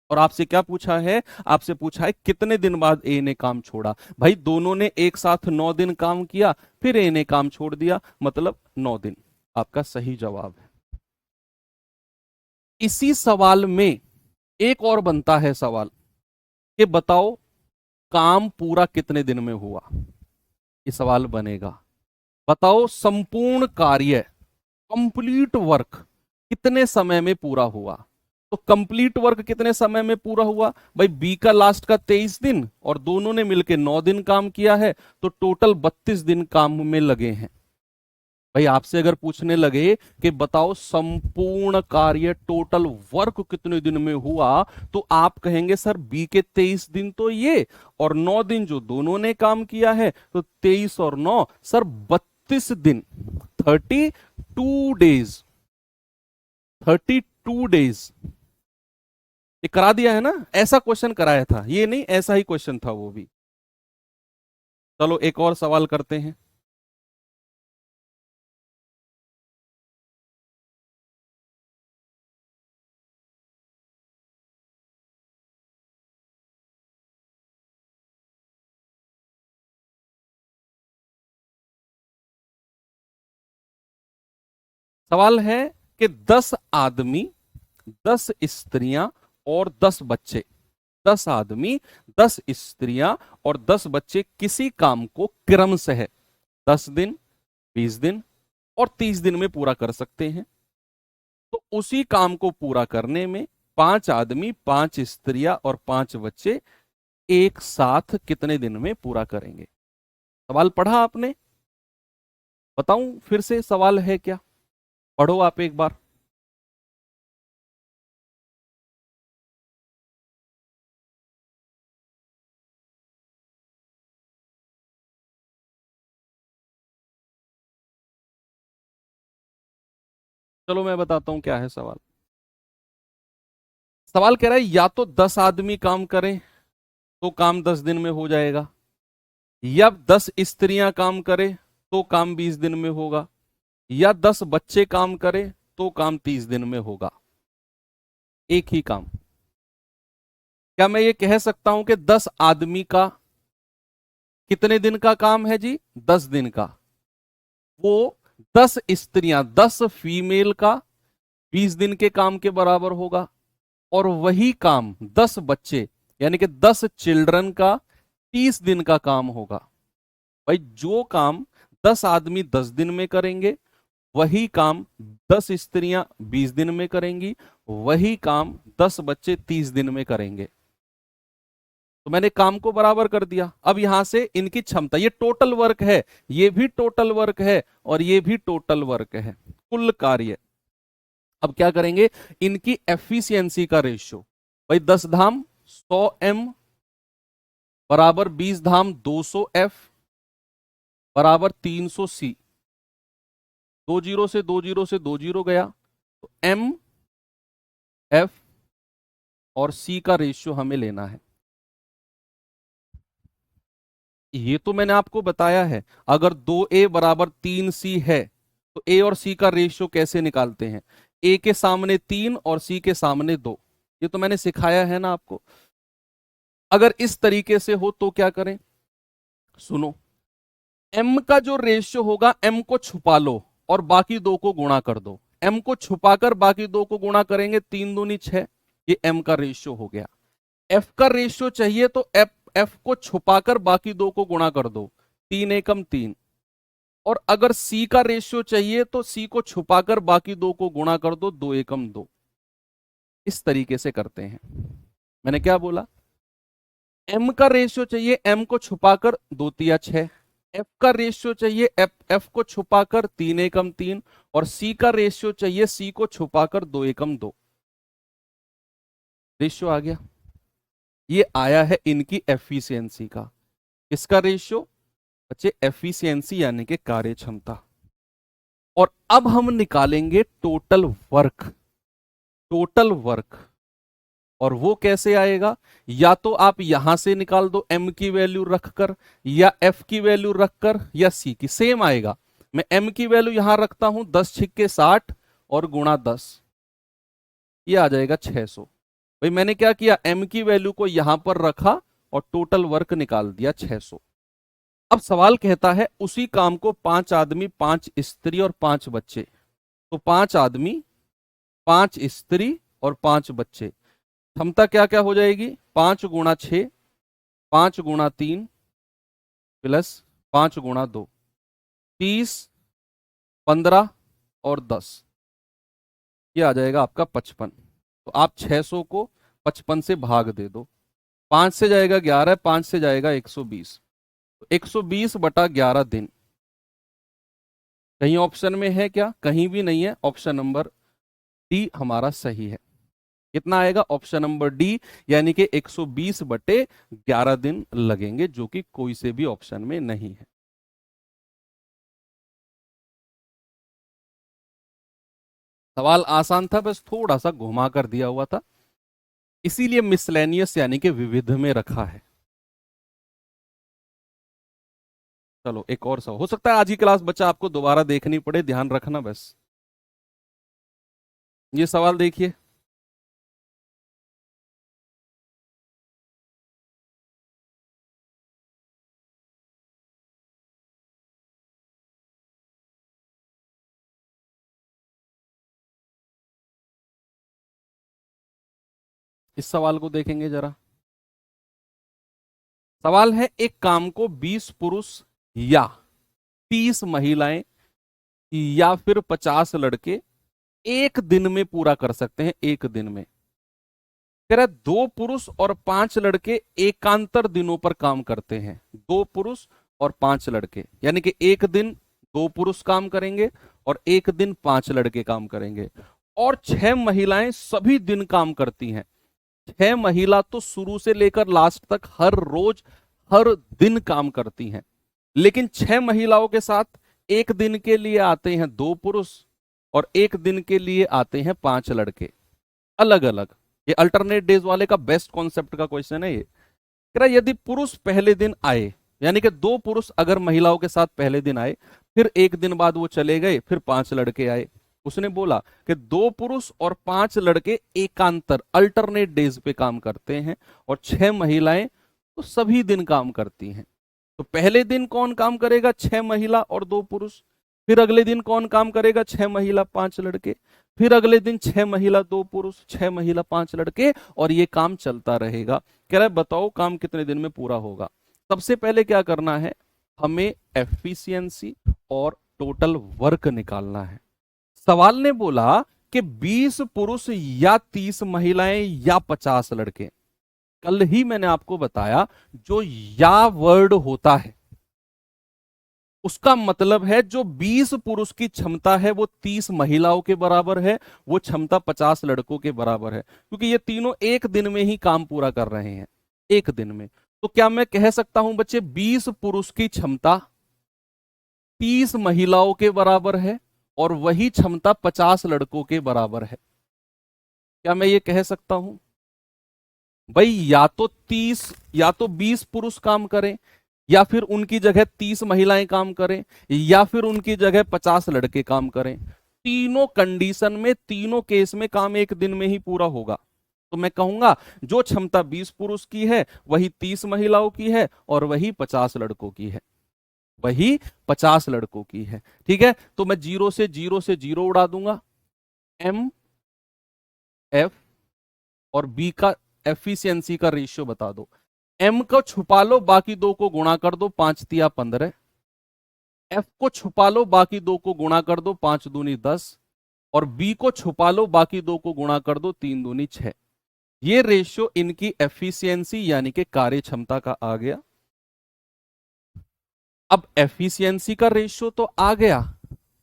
[SPEAKER 1] और आपसे क्या पूछा है? आपसे पूछा है कितने दिन बाद ए ने काम छोड़ा। भाई दोनों ने एक साथ 9 दिन काम किया, फिर ए ने काम छोड़ दिया, मतलब 9 दिन। आपका सही जवाब है। इसी सवाल में एक और बनता है सवाल कि बताओ काम पूरा कितने दिन में हुआ। ये सवाल बनेगा, बताओ संपूर्ण कार्य, कंप्लीट वर्क कितने समय में पूरा हुआ। तो कंप्लीट वर्क कितने समय में पूरा हुआ? भाई बी का लास्ट का 23 दिन और दोनों ने मिलकर 9 दिन काम किया है, तो टोटल 32 दिन काम में लगे हैं। भाई आपसे अगर पूछने लगे कि बताओ संपूर्ण कार्य, टोटल वर्क कितने दिन में हुआ, तो आप कहेंगे सर बी के 23 दिन तो ये, और 9 दिन जो दोनों ने काम किया है, तो 23 और 9 सर 32 दिन, 32 डेज, 32 डेज। ये करा दिया है ना, ऐसा क्वेश्चन कराया था, ये नहीं ऐसा ही क्वेश्चन था वो भी। चलो एक और सवाल करते हैं। सवाल है कि 10 आदमी, 10 स्त्रियां और 10 बच्चे, 10 आदमी, 10 स्त्रियां और 10 बच्चे किसी काम को क्रम से है 10 दिन, 20 दिन और 30 दिन में पूरा कर सकते हैं। तो उसी काम को पूरा करने में 5 आदमी, 5 स्त्रियां और 5 बच्चे एक साथ कितने दिन में पूरा करेंगे? सवाल पढ़ा आपने? बताऊं फिर से सवाल है क्या? पढ़ो आप एक बार। चलो मैं बताता हूं क्या है सवाल। सवाल कह रहा है या तो 10 आदमी काम करें तो काम 10 दिन में हो जाएगा, या 10 स्त्रियां काम करें तो काम 20 दिन में होगा, या 10 बच्चे काम करें तो काम 30 दिन में होगा। एक ही काम। क्या मैं ये कह सकता हूं कि 10 आदमी का कितने दिन का काम है जी? 10 दिन का। वो 10 स्त्रियां, 10 फीमेल का 20 दिन के काम के बराबर होगा। और वही काम 10 बच्चे यानी कि 10 चिल्ड्रन का 30 दिन का काम होगा। भाई जो काम 10 आदमी 10 दिन में करेंगे, वही काम 10 स्त्रियां 20 दिन में करेंगी, वही काम 10 बच्चे 30 दिन में करेंगे। तो मैंने काम को बराबर कर दिया। अब यहां से इनकी क्षमता, ये टोटल वर्क है, ये भी टोटल वर्क है और ये भी टोटल वर्क है, कुल कार्य। अब क्या करेंगे, इनकी एफिशिएंसी का रेशियो, भाई 10 धाम 100 m बराबर 20 धाम 200 f बराबर 300 c। 2 जीरो से 2 जीरो से 2 जीरो गया, तो m f और c का रेशियो हमें लेना है। ये तो मैंने आपको बताया है, अगर 2a बराबर 3c है तो a और c का रेशियो कैसे निकालते हैं, a के सामने 3 और c के सामने 2। ये तो मैंने सिखाया है ना आपको। अगर इस तरीके से हो तो क्या करें, सुनो, m का जो रेशियो होगा, m को छुपा लो और बाकी दो को गुणा कर दो। m को छुपाकर बाकी दो को गुणा करेंगे, 3 दूनी 6, ये m का रेशियो हो गया। f का रेशियो चाहिए तो f को छुपाकर बाकी दो को गुणा कर दो, 3 एकम 3। और अगर c का रेशियो चाहिए तो c को छुपाकर बाकी दो को गुणा कर दो, 2 एकम 2। इस तरीके से करते हैं। मैंने क्या बोला, m का रेशियो चाहिए, m को छुपाकर 2 तिया 6, f का रेशियो चाहिए, f को छुपाकर 3 एकम 3, और c का रेशियो चाहिए, c को छुपाकर 2 एकम 2। रेशियो आ गया। ये आया है इनकी एफिशिएंसी का। किसका रेशियो बच्चे, एफिशिएंसी यानी कि कार्य क्षमता। और अब हम निकालेंगे टोटल वर्क। टोटल वर्क, और वो कैसे आएगा, या तो आप यहां से निकाल दो m की वैल्यू रखकर, या f की वैल्यू रखकर, या c की, सेम आएगा। मैं m की वैल्यू यहां रखता हूं, 10 छिक्के 60 और गुणा 10, ये आ जाएगा 600। भाई मैंने क्या किया, m की वैल्यू को यहां पर रखा और टोटल वर्क निकाल दिया 600। अब सवाल कहता है उसी काम को 5 आदमी, 5 स्त्री और 5 बच्चे, तो 5 आदमी, 5 स्त्री और 5 बच्चे, क्षमता क्या क्या हो जाएगी, 5 गुणा 6, 5 गुणा 3 प्लस 5 गुणा 2, 30, 15 और 10, ये आ जाएगा आपका 55। तो आप 600 को 55 से भाग दे दो, 5 से जाएगा 11, 5 से जाएगा 120, तो 120/11 दिन। कहीं ऑप्शन में है क्या, कहीं भी नहीं है, ऑप्शन नंबर डी हमारा सही है। कितना आएगा, ऑप्शन नंबर डी, यानी कि 120/11 दिन लगेंगे, जो कि कोई से भी ऑप्शन में नहीं है। सवाल आसान था, बस थोड़ा सा घुमा कर दिया हुआ था, इसीलिए मिसलेनियस यानी कि विविध में रखा है। चलो एक और सवाल, हो सकता है आज की क्लास बच्चा आपको दोबारा देखनी पड़े, ध्यान रखना बस। ये सवाल देखिए, इस सवाल को देखेंगे जरा। सवाल है, एक काम को 20 पुरुष या 30 महिलाएं या फिर 50 लड़के एक दिन में पूरा कर सकते हैं, एक दिन में। कह रहा है 2 पुरुष और 5 लड़के एकांतर दिनों पर काम करते हैं, 2 पुरुष और 5 लड़के, यानी कि एक दिन 2 पुरुष काम करेंगे और एक दिन 5 लड़के काम करेंगे, और 6 महिलाएं सभी दिन काम करती हैं। 6 महिला तो शुरू से लेकर लास्ट तक हर रोज हर दिन काम करती हैं, लेकिन 6 महिलाओं के साथ एक दिन के लिए आते हैं 2 पुरुष और एक दिन के लिए आते हैं 5 लड़के, अलग अलग। ये अल्टरनेट डेज वाले का बेस्ट कॉन्सेप्ट का क्वेश्चन है ये। कह रहा यदि पुरुष पहले दिन आए, यानी कि 2 पुरुष अगर महिलाओं के साथ पहले दिन आए, फिर एक दिन बाद वो चले गए, फिर 5 लड़के आए, उसने बोला कि 2 पुरुष और 5 लड़के एकांतर अल्टरनेट डेज पे काम करते हैं और 6 महिलाएं तो सभी दिन काम करती हैं। तो पहले दिन कौन काम करेगा, 6 महिला और 2 पुरुष, फिर अगले दिन कौन काम करेगा, 6 महिला 5 लड़के, फिर अगले दिन 6 महिला 2 पुरुष, 6 महिला 5 लड़के, और ये काम चलता रहेगा। कह रहा है बताओ काम कितने दिन में पूरा होगा। सबसे पहले क्या करना है, हमें एफिशिएंसी और टोटल वर्क निकालना है। सवाल ने बोला कि 20 पुरुष या 30 महिलाएं या 50 लड़के, कल ही मैंने आपको बताया, जो या वर्ड होता है उसका मतलब है जो 20 पुरुष की क्षमता है वो 30 महिलाओं के बराबर है, वो क्षमता 50 लड़कों के बराबर है, क्योंकि ये तीनों एक दिन में ही काम पूरा कर रहे हैं, एक दिन में। तो क्या मैं कह सकता हूं बच्चे 20 पुरुष की क्षमता 30 महिलाओं के बराबर है और वही क्षमता 50 लड़कों के बराबर है? क्या मैं ये कह सकता हूं? भाई या तो 20 पुरुष काम करें, या फिर उनकी जगह 30 महिलाएं काम करें, या फिर उनकी जगह 50 लड़के काम करें। तीनों कंडीशन में, तीनों केस में काम एक दिन में ही पूरा होगा। तो मैं कहूंगा जो क्षमता 20 पुरुष की है वही 30 महिलाओं की है और वही 50 लड़कों की है, वही 50 लड़कों की है। ठीक है, तो मैं जीरो से जीरो उड़ा दूंगा। एम एफ और बी का एफिशिएंसी का रेशियो बता दो। एम को छुपा लो, बाकी दो को गुणा कर दो, 5 तिया 15। एफ को छुपा लो, बाकी दो को गुणा कर दो, 5 दूनी 10। और बी को छुपा लो, बाकी दो को गुणा कर दो, 3 दूनी 6। ये रेशियो इनकी एफिशिएंसी यानी कि कार्य क्षमता का आ गया। अब एफिशिएंसी का रेशियो तो आ गया,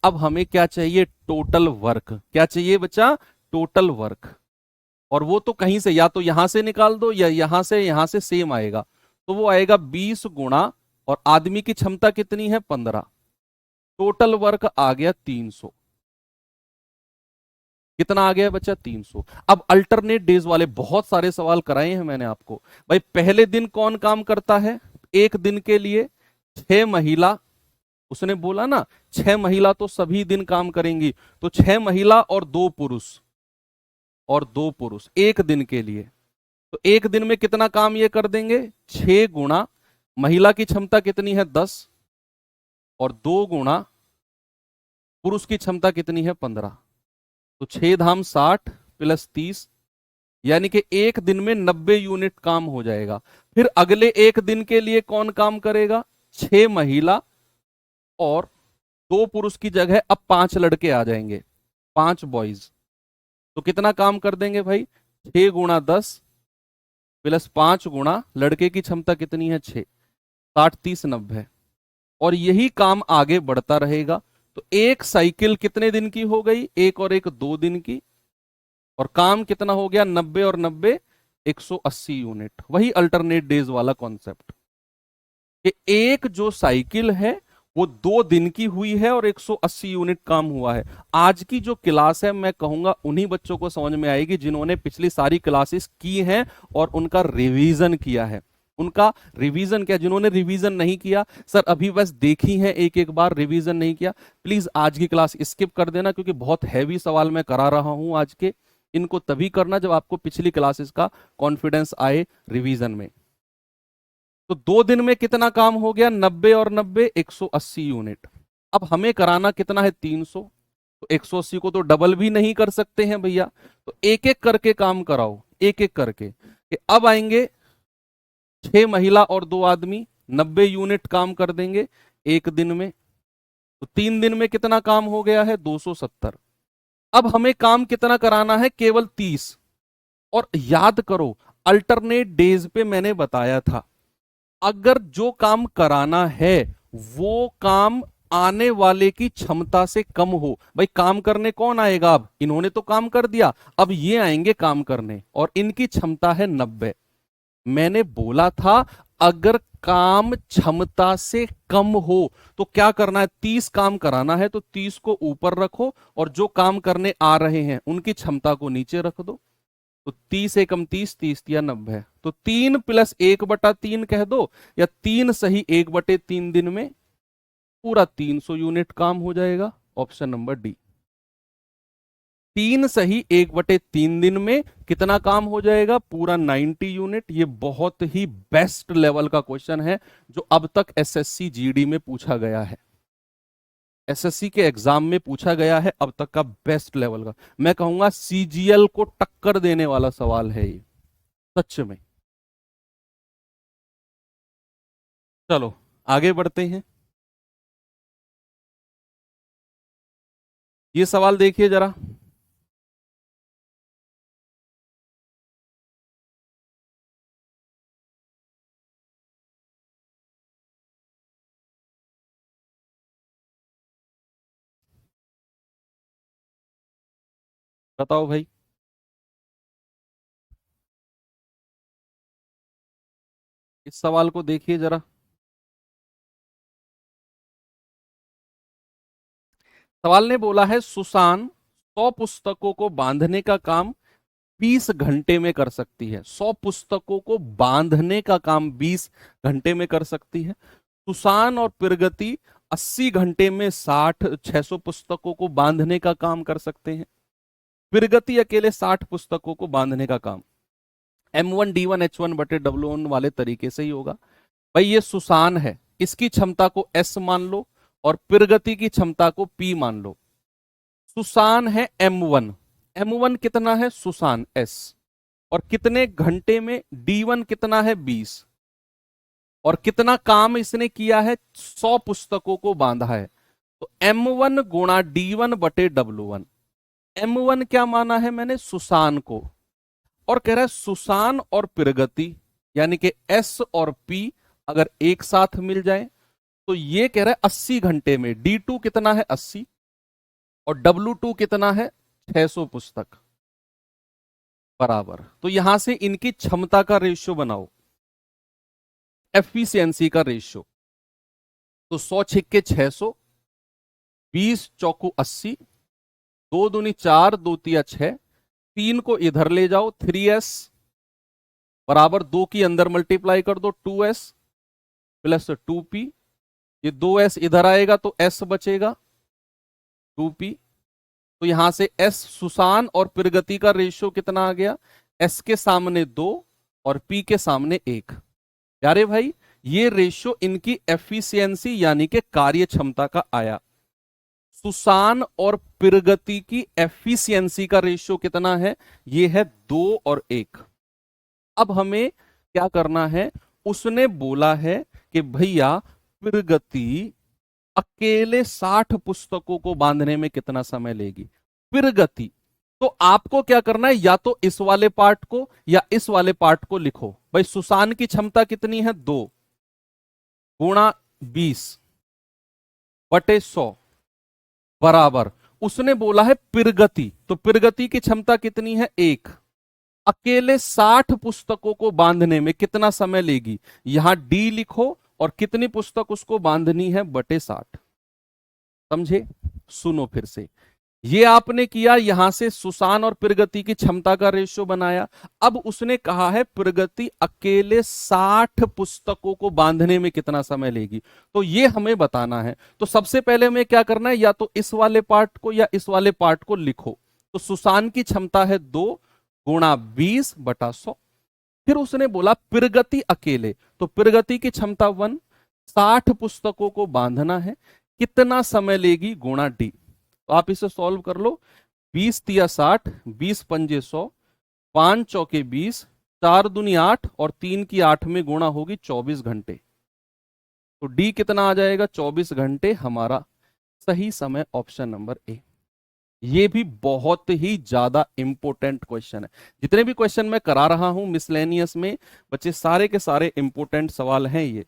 [SPEAKER 1] अब हमें क्या चाहिए? Total work. क्या चाहिए बच्चा? Total work. और वो तो कहीं से, या तो यहां से निकाल दो या यहां से सेम आएगा। तो वो आएगा 20 गुणा, और आदमी की क्षमता कितनी है? 15। टोटल वर्क आ गया 300। कितना आ गया बच्चा? 300। अब अल्टरनेट डेज वाले बहुत सारे सवाल कराए हैं मैंने आपको। भाई पहले दिन कौन काम करता है? एक दिन के लिए 6 महिला। उसने बोला ना 6 महिला तो सभी दिन काम करेंगी, तो 6 महिला और 2 पुरुष, और 2 पुरुष एक दिन के लिए। तो एक दिन में कितना काम ये कर देंगे? 6 गुणा महिला की क्षमता कितनी है? 10, और 2 गुणा पुरुष की क्षमता कितनी है? 15। तो 6 धाम 60 प्लस 30, यानी कि एक दिन में 90 यूनिट काम हो जाएगा। फिर अगले एक दिन के लिए कौन काम करेगा? 6 महिला और 2 पुरुष की जगह अब 5 लड़के आ जाएंगे, 5 बॉयज। तो कितना काम कर देंगे भाई? 6 गुणा 10 प्लस 5 गुणा लड़के की क्षमता कितनी है? 6। 60 30 90। और यही काम आगे बढ़ता रहेगा। तो एक साइकिल कितने दिन की हो गई? एक और एक 2 दिन की। और काम कितना हो गया? 90 और 90 180 यूनिट। वही अल्टरनेट डेज वाला कॉन्सेप्ट कि एक जो साइकिल है वो 2 दिन की हुई है और 180 यूनिट काम हुआ है। आज की जो क्लास है मैं कहूंगा उन्हीं बच्चों को समझ में आएगी जिन्होंने पिछली सारी क्लासेस की हैं और उनका रिवीजन किया है। उनका रिवीजन क्या, जिन्होंने रिवीजन नहीं किया, सर अभी बस देखी है एक एक बार, रिवीजन नहीं किया, प्लीज आज की क्लास स्किप कर देना, क्योंकि बहुत हैवी सवाल मैं करा रहा हूं आज के। इनको तभी करना जब आपको पिछली क्लासेस का कॉन्फिडेंस आए रिवीजन में। तो 2 दिन में कितना काम हो गया? 90 और 90 180 यूनिट। अब हमें कराना कितना है? 300। तो 180 को तो डबल भी नहीं कर सकते हैं भैया, तो एक एक करके काम कराओ, एक एक करके। कि अब आएंगे 6 महिला और 2 आदमी, 90 यूनिट काम कर देंगे एक दिन में। तो 3 दिन में कितना काम हो गया है? 270। अब हमें काम कितना कराना है? केवल 30। और याद करो अल्टरनेट डेज पे मैंने बताया था, अगर जो काम कराना है वो काम आने वाले की क्षमता से कम हो। भाई काम करने कौन आएगा? अब इन्होंने तो काम कर दिया, अब ये आएंगे काम करने और इनकी क्षमता है 90। मैंने बोला था अगर काम क्षमता से कम हो तो क्या करना है? 30 काम कराना है तो 30 को ऊपर रखो और जो काम करने आ रहे हैं उनकी क्षमता को नीचे रख दो। तो 30 एकम 30, 30 या 90। तो 3 + 1/3 कह दो, या 3 सही 1/3 दिन में पूरा 300 यूनिट काम हो जाएगा। Option number D. 3 सही 1/3 दिन में कितना काम हो जाएगा? पूरा 90 यूनिट। ये बहुत ही बेस्ट लेवल का क्वेश्चन है जो अब तक एसएससी जीडी में पूछा गया है, एसएससी के एग्जाम में पूछा गया है अब तक का बेस्ट लेवल का। मैं कहूंगा सीजीएल को टक्कर देने वाला सवाल है ये, सच में। चलो आगे बढ़ते हैं। ये सवाल देखिए जरा। बताओ भाई। इस सवाल को देखिए जरा। सवाल ने बोला है सुसान 100 पुस्तकों को बांधने का काम 20 घंटे में कर सकती है। 100 पुस्तकों को बांधने का काम 20 घंटे में कर सकती है। सुसान और प्रगति 80 घंटे में 600 पुस्तकों को बांधने का काम कर सकते हैं। प्रगति अकेले 60 पुस्तकों को बांधने का काम M1 D1 H1/W1 वाले तरीके से ही होगा। भाई ये सुसान है, इसकी क्षमता को S मान लो और प्रगति की क्षमता को P मान लो। सुसान है M1, M1 कितना है सुसान S, और कितने घंटे में D1 कितना है 20, और कितना काम इसने किया है 100 पुस्तकों को बांधा है। तो M1 गुणा D1/W1। M1 क्या माना है मैंने सुसान को, और कह रहा है सुसान और प्रगति यानी कि S और P अगर एक साथ मिल जाए तो ये कह रहा है 80 घंटे में D2 कितना है 80 और W2 कितना है 600 पुस्तक बराबर। तो यहां से इनकी क्षमता का रेशियो बनाओ, एफिशिएंसी का रेशियो। तो 100 छिक्के 600, 20 चौकू 80, 2 दूनी 4, 2 तिया 6, 3 को इधर ले जाओ 3s बराबर 2 की अंदर मल्टीप्लाई कर दो 2s प्लस 2p। ये 2s इधर आएगा तो s बचेगा 2p। तो यहां से s सुसान और प्रगति का रेशियो कितना आ गया, s के सामने 2 और p के सामने 1। प्यारे भाई ये रेशियो इनकी एफिशिएंसी यानी कि कार्य क्षमता का आया। सुसान और प्रगति की एफिशिएंसी का रेशियो कितना है, ये है 2 और 1। अब हमें क्या करना है, उसने बोला है कि भैया प्रगति अकेले 60 पुस्तकों को बांधने में कितना समय लेगी। प्रगति, तो आपको क्या करना है, या तो इस वाले पार्ट को या इस वाले पार्ट को लिखो। भाई सुसान की क्षमता कितनी है 2 गुणा 20/100 बराबर, उसने बोला है प्रगति, तो प्रगति की क्षमता कितनी है 1। अकेले 60 पुस्तकों को बांधने में कितना समय लेगी, यहां डी लिखो और कितनी पुस्तक उसको बांधनी है बटे 60। समझे, सुनो फिर से। ये आपने किया, यहां से सुसान और प्रगति की क्षमता का रेशियो बनाया। अब उसने कहा है प्रगति अकेले 60 पुस्तकों को बांधने में कितना समय लेगी, तो ये हमें बताना है। तो सबसे पहले हमें क्या करना है, या तो इस वाले पार्ट को या इस वाले पार्ट को लिखो। तो सुसान की क्षमता है 2 गुणा 20/100। फिर उसने बोला प्रगति अकेले, तो प्रगति की क्षमता 1, 60 पुस्तकों को बांधना है, कितना समय लेगी गुणा डी। तो आप इसे सॉल्व कर लो। 20 तिया 60, 20 पंजे 100, 5 चौके 20, 4 दूनी 8 और 3 की 8 में गुणा होगी 24 घंटे। तो डी कितना आ जाएगा 24 घंटे, हमारा सही समय ऑप्शन नंबर ए। ये भी बहुत ही ज्यादा इंपॉर्टेंट क्वेश्चन है। जितने भी क्वेश्चन मैं करा रहा हूं मिसलेनियस में बच्चे, सारे के सारे इंपॉर्टेंट सवाल हैं।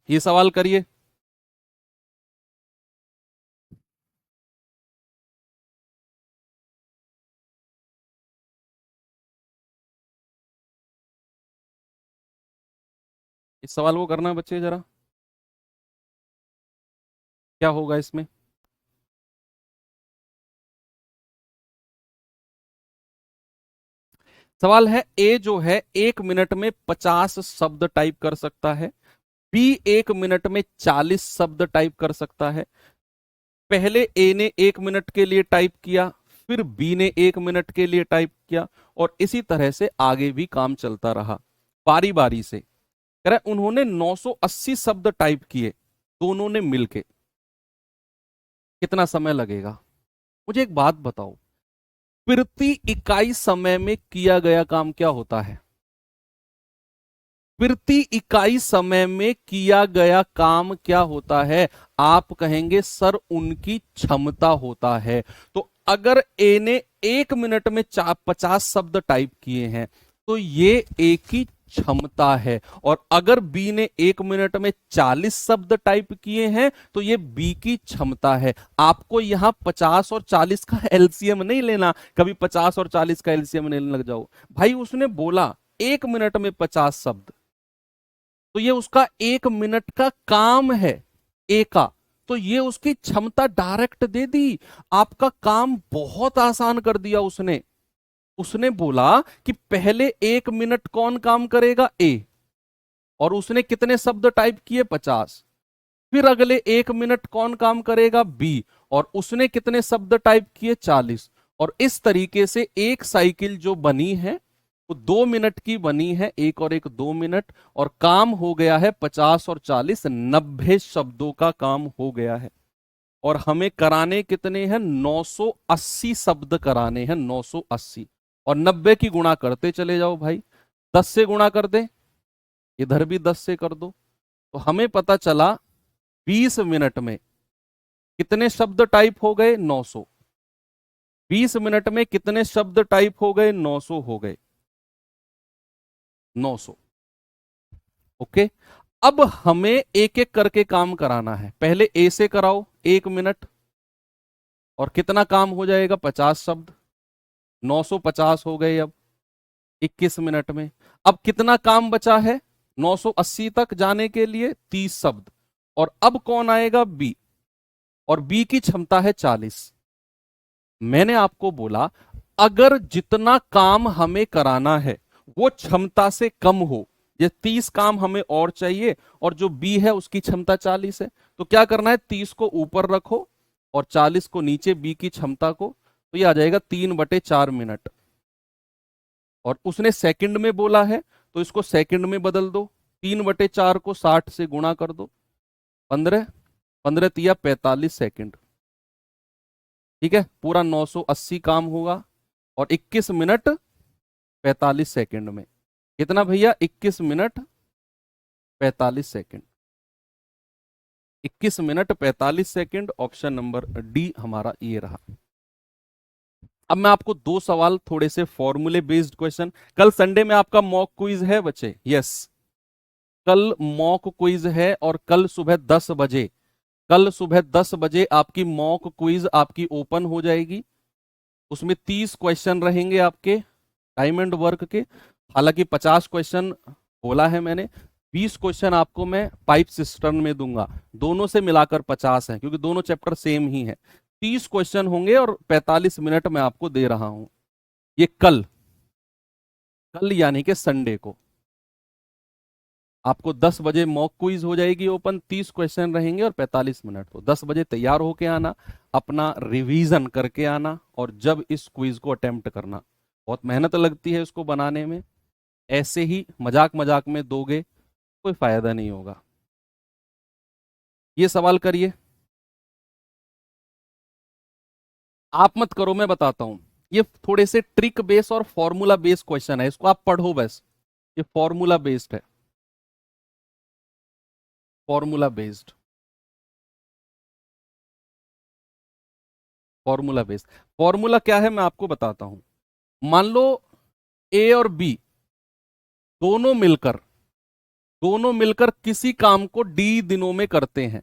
[SPEAKER 1] ये सवाल करिए। इस सवाल को करना बच्चे जरा, क्या होगा इसमें। सवाल है ए जो है 1 मिनट में 50 शब्द टाइप कर सकता है, बी 1 मिनट में 40 शब्द टाइप कर सकता है। पहले ए ने 1 मिनट के लिए टाइप किया, फिर बी ने 1 मिनट के लिए टाइप किया, और इसी तरह से आगे भी काम चलता रहा बारी बारी से। कह रहा है उन्होंने 980 शब्द टाइप किए दोनों ने मिलके, कितना समय लगेगा। मुझे एक बात बताओ, प्रति इकाई समय में किया गया काम क्या होता है। प्रति इकाई समय में किया गया काम क्या होता है, आप कहेंगे सर उनकी क्षमता होता है। तो अगर ए ने 1 मिनट में 50 शब्द टाइप किए हैं तो ये ए की क्षमता है। और अगर बी ने 1 मिनट में 40 शब्द टाइप किए हैं तो ये बी की क्षमता है। आपको यहां 50 और 40 का एलसीएम नहीं लेना, कभी 50 और 40 का एलसीएम लेने लग जाओ। भाई उसने बोला 1 मिनट में 50 शब्द, तो ये उसका 1 मिनट का काम है, ए का, तो ये उसकी क्षमता डायरेक्ट दे दी। आपका काम बहुत आसान कर दिया उसने। उसने बोला कि पहले 1 मिनट कौन काम करेगा, ए, और उसने कितने शब्द टाइप किए, 50। फिर अगले 1 मिनट कौन काम करेगा, बी, और उसने कितने शब्द टाइप किए, 40। और इस तरीके से एक साइकिल जो बनी है वो 2 मिनट की बनी है, एक और एक 2 मिनट, और काम हो गया है 50 और 40, 90 शब्दों का काम हो गया है। और हमें कराने कितने हैं, 980 शब्द कराने हैं, 980। और 90 की गुणा करते चले जाओ भाई, 10 से गुणा कर दे, इधर भी 10 से कर दो, तो हमें पता चला 20 मिनट में कितने शब्द टाइप हो गए, 900। 20 मिनट में कितने शब्द टाइप हो गए, 900 हो गए, 900। ओके, अब हमें एक एक करके काम कराना है। पहले ए से कराओ 1 मिनट, और कितना काम हो जाएगा, 50 शब्द, 950 हो गए अब 21 मिनट में। अब कितना काम बचा है, 980 तक जाने के लिए 30 शब्द। और अब कौन आएगा, बी, और बी की क्षमता है 40। मैंने आपको बोला अगर जितना काम हमें कराना है वो क्षमता से कम हो, ये 30 काम हमें और चाहिए, और जो बी है उसकी क्षमता 40 है, तो क्या करना है, 30 को ऊपर रखो और 40 को नीचे, बी की क्षमता को, तो ये आ जाएगा 3/4 मिनट। और उसने सेकंड में बोला है तो इसको सेकंड में बदल दो, 3/4 को 60 से गुणा कर दो, 15, 15 तिया 45 सेकंड। ठीक है, पूरा 980 काम होगा, और 21 मिनट 45 सेकंड में। कितना भैया, 21 minute 45 second. 21 minute 45 second, option number D हमारा ये रहा। अब मैं आपको दो सवाल, थोड़े से फॉर्मूले बेस्ड क्वेश्चन। कल संडे में आपका मॉक क्विज है बच्चे, यस, कल मॉक क्विज है, और कल सुबह 10 बजे, कल सुबह 10 बजे आपकी मॉक क्विज आपकी ओपन हो जाएगी। उसमें 30 क्वेश्चन रहेंगे आपके डायमंड वर्क के। हालांकि 50 क्वेश्चन बोला है मैंने, 20 क्वेश्चन आपको मैं पाइप सिस्टम में दूंगा, दोनों से मिलाकर 50 है, क्योंकि दोनों चैप्टर सेम ही है। 30 क्वेश्चन होंगे और 45 मिनट मैं आपको दे रहा हूं। ये कल, कल यानी कि संडे को आपको 10 बजे मॉक क्विज हो जाएगी ओपन, 30 क्वेश्चन रहेंगे और 45 मिनट। तो 10 बजे तैयार होके आना, अपना रिवीजन करके आना, और जब इस क्विज को अटेम्प्ट करना। बहुत मेहनत लगती है इसको बनाने में, ऐसे ही मजाक मजाक में दोगे कोई फायदा नहीं होगा। ये सवाल करिए, आप मत करो, मैं बताता हूं। ये थोड़े से ट्रिक बेस्ड और फॉर्मूला बेस्ड क्वेश्चन है, इसको आप पढ़ो बस। ये फॉर्मूला बेस्ड है, formula based, formula based. Formula क्या है मैं आपको बताता हूं। मान लो ए और बी दोनों मिलकर, दोनों मिलकर किसी काम को डी दिनों में करते हैं।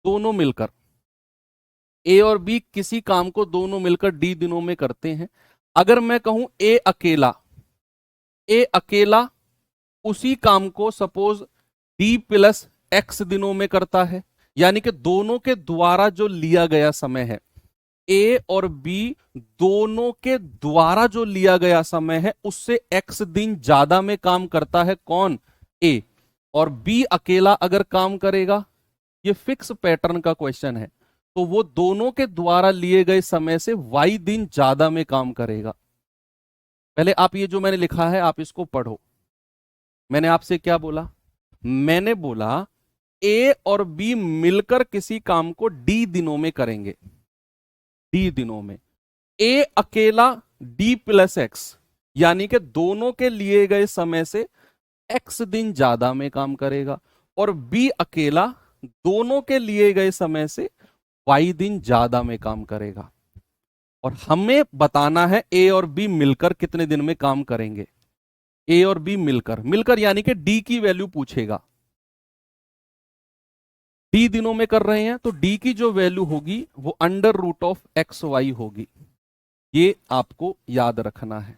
[SPEAKER 1] दोनों मिलकर, ए और बी किसी काम को दोनों मिलकर डी दिनों में करते हैं। अगर मैं कहूं ए अकेला, ए अकेला उसी काम को सपोज डी प्लस एक्स दिनों में करता है, यानी कि दोनों के द्वारा जो लिया गया समय है, ए और बी दोनों के द्वारा जो लिया गया समय है उससे एक्स दिन ज्यादा में काम करता है कौन, ए। और बी अकेला अगर काम करेगा, ये फिक्स पैटर्न का क्वेश्चन है, तो वो दोनों के द्वारा लिए गए समय से वाई दिन ज्यादा में काम करेगा। पहले आप ये जो मैंने लिखा है आप इसको पढ़ो। मैंने आपसे क्या बोला, मैंने बोला ए और बी मिलकर किसी काम को डी दिनों में करेंगे, डी दिनों में। ए अकेला डी प्लस एक्स, यानी कि दोनों के लिए गए समय से एक्स दिन ज्यादा में काम करेगा, और बी अकेला दोनों के लिए गए समय से वाई दिन ज्यादा में काम करेगा। और हमें बताना है ए और बी मिलकर कितने दिन में काम करेंगे। ए और बी मिलकर मिलकर यानी कि डी की वैल्यू पूछेगा। डी दिनों में कर रहे हैं तो डी की जो वैल्यू होगी वो under root of x y होगी। ये आपको याद रखना है।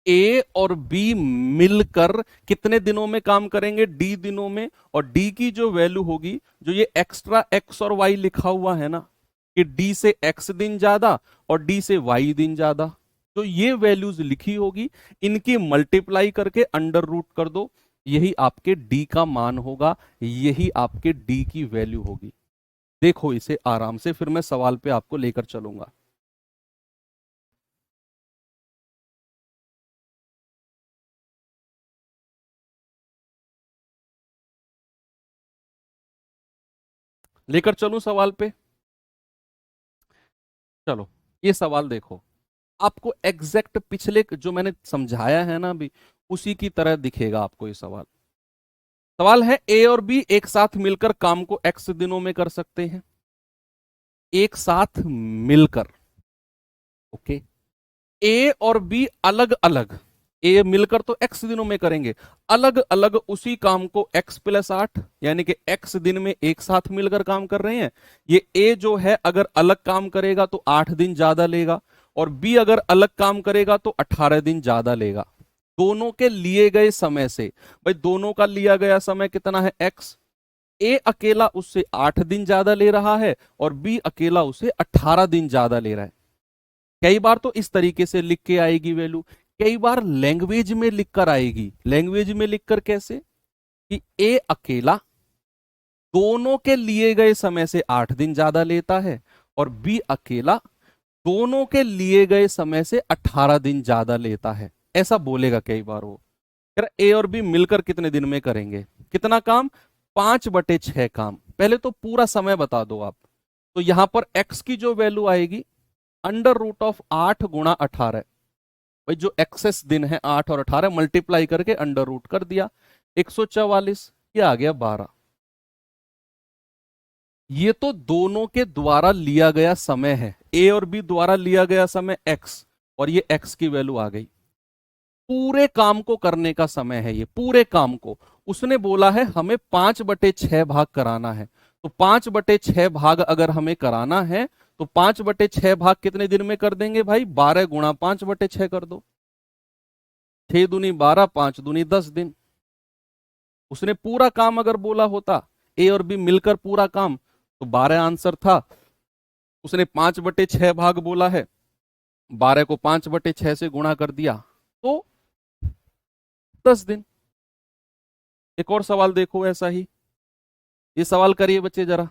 [SPEAKER 1] ए और बी मिलकर कितने दिनों में काम करेंगे? डी दिनों में। और डी की जो वैल्यू होगी, जो ये एक्स्ट्रा एक्स और वाई लिखा हुआ है ना, कि डी से एक्स दिन ज्यादा और डी से वाई दिन ज्यादा, तो ये वैल्यूज लिखी होगी, इनकी मल्टीप्लाई करके अंडर रूट कर दो, यही आपके डी का मान होगा, यही आपके डी की वैल्यू होगी। देखो इसे आराम से, फिर मैं सवाल पे आपको लेकर चलूंगा। लेकर चलूं सवाल पे? चलो, ये सवाल देखो, आपको एग्जैक्ट पिछले जो मैंने समझाया है ना अभी, उसी की तरह दिखेगा आपको ये सवाल। सवाल है ए और बी एक साथ मिलकर काम को एक्स दिनों में कर सकते हैं। एक साथ मिलकर, ओके। ए और बी अलग अलग, ए मिलकर तो एक्स दिनों में करेंगे, अलग अलग उसी काम को एक्स प्लस 8 यानी कि एक्स दिन में एक साथ मिलकर काम कर रहे हैं। ये ए जो है अगर अलग काम करेगा तो 8 दिन ज्यादा लेगा, और बी अगर अलग काम करेगा तो 18 दिन ज्यादा लेगा। दोनों के लिए गए समय से, भाई दोनों का लिया गया समय कितना है? एक्स। ए अकेला उससे 8 दिन ज्यादा ले रहा है और बी अकेला उसे 18 दिन ज्यादा ले रहा है। कई बार तो इस तरीके से लिख के आएगी वैल्यू, कई बार लैंग्वेज में लिखकर आएगी। लैंग्वेज में लिखकर कैसे? कि ए अकेला दोनों के लिए गए समय से 8 दिन ज्यादा लेता है और बी अकेला दोनों के लिए गए समय से 18 दिन ज्यादा लेता है, ऐसा बोलेगा कई बार वो। ए और बी मिलकर कितने दिन में करेंगे कितना काम? 5/6 काम। पहले तो पूरा समय बता दो आप। तो यहां पर एक्स की जो वैल्यू आएगी अंडर रूट ऑफ 8 × 18। भाई जो एक्सेस दिन है 8 और 18 मल्टीप्लाई करके अंडर रूट कर दिया, 144। ये आ गया 12। ये तो दोनों के द्वारा लिया गया समय है, ए और बी द्वारा लिया गया समय एक्स, और ये एक्स की वैल्यू आ गई। पूरे काम को करने का समय है ये, पूरे काम को। उसने बोला है हमें 5/6 भाग कराना है, तो 5/6 भाग अगर हमें कराना है तो 5/6 भाग कितने दिन में कर देंगे भाई? 12 × 5/6 कर दो। 6 दूनी 12, 5 दूनी 10 दिन। उसने पूरा काम अगर बोला होता, ए और बी मिलकर पूरा काम, तो 12 आंसर था। उसने 5/6 भाग बोला है, 12 को 5/6 से गुणा कर दिया तो 10 दिन। एक और सवाल देखो ऐसा ही, ये सवाल करिए बच्चे जरा।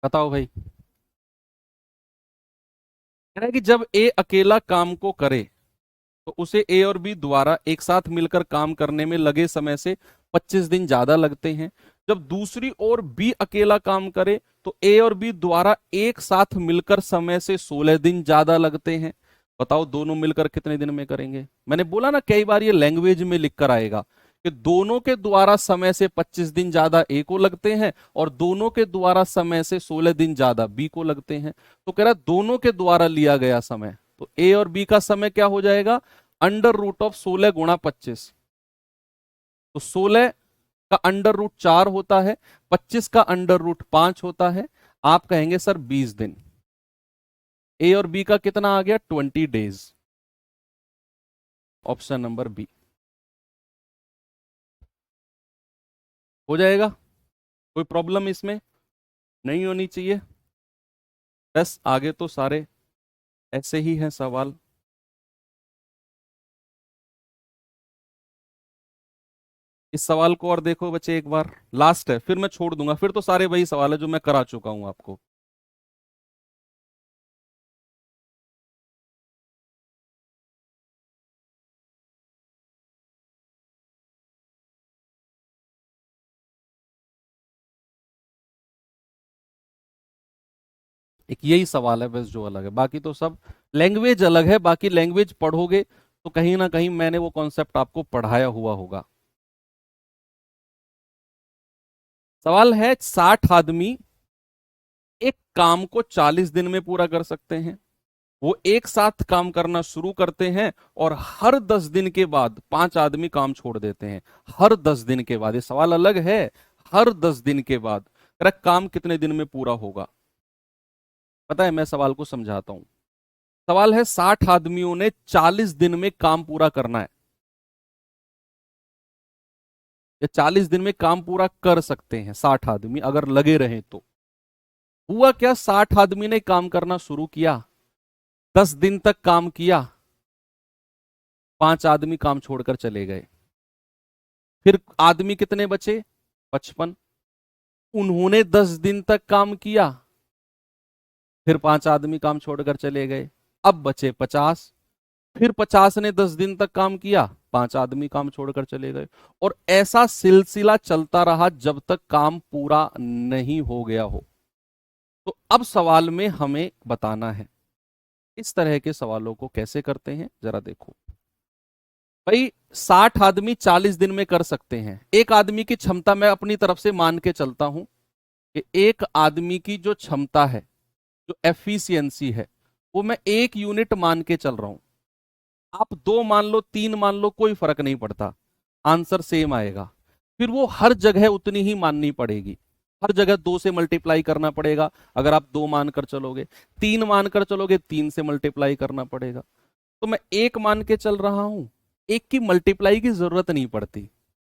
[SPEAKER 1] बताओ भाई। कह रहा है कि जब ए अकेला काम को करे तो उसे ए और बी द्वारा एक साथ मिलकर काम करने में लगे समय से 25 दिन ज्यादा लगते हैं। जब दूसरी ओर बी अकेला काम करे तो ए और बी द्वारा एक साथ मिलकर समय से 16 दिन ज्यादा लगते हैं। बताओ दोनों मिलकर कितने दिन में करेंगे? मैंने बोला ना कई बार ये लैंग्वेज में लिख कर आएगा कि दोनों के द्वारा समय से 25 दिन ज्यादा ए को लगते हैं और दोनों के द्वारा समय से 16 दिन ज्यादा बी को लगते हैं। तो कह रहा है दोनों के द्वारा लिया गया समय, तो ए और बी का समय क्या हो जाएगा? Under root of 16 × 25। तो 16 का अंडर रूट 4 होता है, 25 का अंडर रूट 5 होता है। आप कहेंगे सर 20 दिन। ए और बी का कितना आ गया? 20 डेज। ऑप्शन नंबर बी हो जाएगा। कोई प्रॉब्लम इसमें नहीं होनी चाहिए। बस आगे तो सारे ऐसे ही हैं सवाल। इस सवाल को और देखो बच्चे एक बार, लास्ट है फिर मैं छोड़ दूंगा, फिर तो सारे वही सवाल है जो मैं करा चुका हूं आपको। एक यही सवाल है बस जो अलग है, बाकी तो सब लैंग्वेज अलग है। बाकी लैंग्वेज पढ़ोगे तो कहीं ना कहीं मैंने वो कॉन्सेप्ट आपको पढ़ाया हुआ होगा। सवाल है, 60 आदमी एक काम को 40 दिन में पूरा कर सकते हैं। वो एक साथ काम करना शुरू करते हैं और हर 10 दिन के बाद 5 आदमी काम छोड़ देते हैं। हर 10 दिन के बाद, ये सवाल अलग है। हर 10 दिन के बाद करेक्ट काम कितने दिन में पूरा होगा? पता है, मैं सवाल को समझाता हूं। सवाल है, 60 आदमियों ने 40 दिन में काम पूरा करना है, या 40 दिन में काम पूरा कर सकते हैं 60 आदमी अगर लगे रहे तो। हुआ क्या, 60 आदमी ने काम करना शुरू किया, 10 दिन तक काम किया, 5 आदमी काम छोड़कर चले गए। फिर आदमी कितने बचे? 55। उन्होंने 10 दिन तक काम किया, फिर 5 आदमी काम छोड़कर चले गए। अब बचे 50। फिर 50 ने 10 दिन तक काम किया, 5 आदमी काम छोड़कर चले गए। और ऐसा सिलसिला चलता रहा जब तक काम पूरा नहीं हो गया हो। तो अब सवाल में हमें बताना है इस तरह के सवालों को कैसे करते हैं, जरा देखो भाई। 60 आदमी 40 दिन में कर सकते हैं। एक आदमी की क्षमता मैं अपनी तरफ से मान के चलता हूं कि एक आदमी की जो क्षमता है, जो एफिशिएंसी है, वो मैं 1 यूनिट मान के चल रहा हूं। आप 2 मान लो, 3 मान लो, कोई फर्क नहीं पड़ता, आंसर सेम आएगा। फिर वो हर जगह उतनी ही माननी पड़ेगी। हर जगह 2 से मल्टीप्लाई करना पड़ेगा। अगर आप 2 मानकर चलोगे, 3 मानकर चलोगे, 3 से मल्टीप्लाई करना पड़ेगा। तो मैं 1 मान के चल रहा हूं, 1 की मल्टीप्लाई की जरूरत नहीं पड़ती,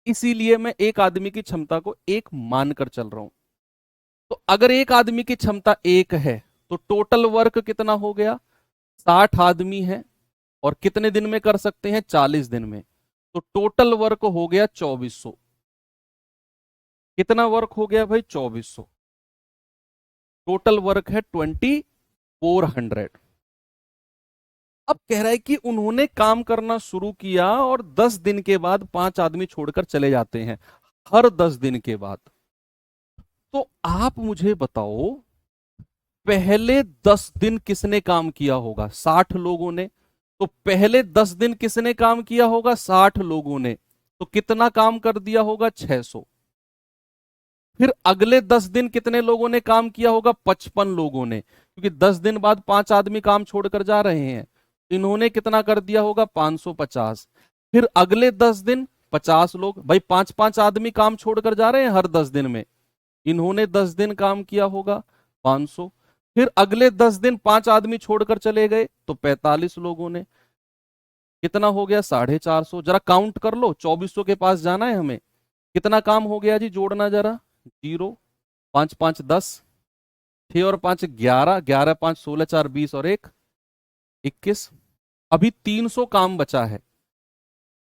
[SPEAKER 1] इसीलिए मैं एक आदमी की क्षमता को 1 मानकर चल रहा हूं। तो अगर एक आदमी की क्षमता 1 है तो टोटल वर्क कितना हो गया? 60 आदमी है और कितने दिन में कर सकते हैं? 40 दिन में। तो टोटल वर्क हो गया 2400। कितना वर्क हो गया भाई? 2400। टोटल वर्क है 2400। अब कह रहा है कि उन्होंने काम करना शुरू किया और 10 दिन के बाद 5 आदमी छोड़कर चले जाते हैं, हर 10 दिन के बाद। तो आप मुझे बताओ, पहले 10 दिन किसने काम किया होगा? 60 लोगों ने। तो पहले 10 दिन किसने काम किया होगा? 60 लोगों ने। तो कितना काम कर दिया होगा? 600। फिर अगले 10 दिन कितने लोगों ने काम किया होगा? 55 लोगों ने, क्योंकि 10 दिन बाद 5 आदमी काम छोड़कर जा रहे हैं। इन्होंने कितना कर दिया होगा? 550। फिर अगले 10 दिन 50 लोग, भाई 5-5 आदमी काम छोड़कर जा रहे हैं हर 10 दिन में। इन्होंने 10 दिन काम किया होगा, 500। फिर अगले 10 दिन 5 आदमी छोड़कर चले गए तो 45 लोगों ने। कितना हो गया? 450। जरा काउंट कर लो, 2400 के पास जाना है हमें। कितना काम हो गया जी? जोड़ना जरा। 0, 5 5 10, 6 और 5 11, 11 5 16, 4 20 और 1 21। अभी 300 काम बचा है।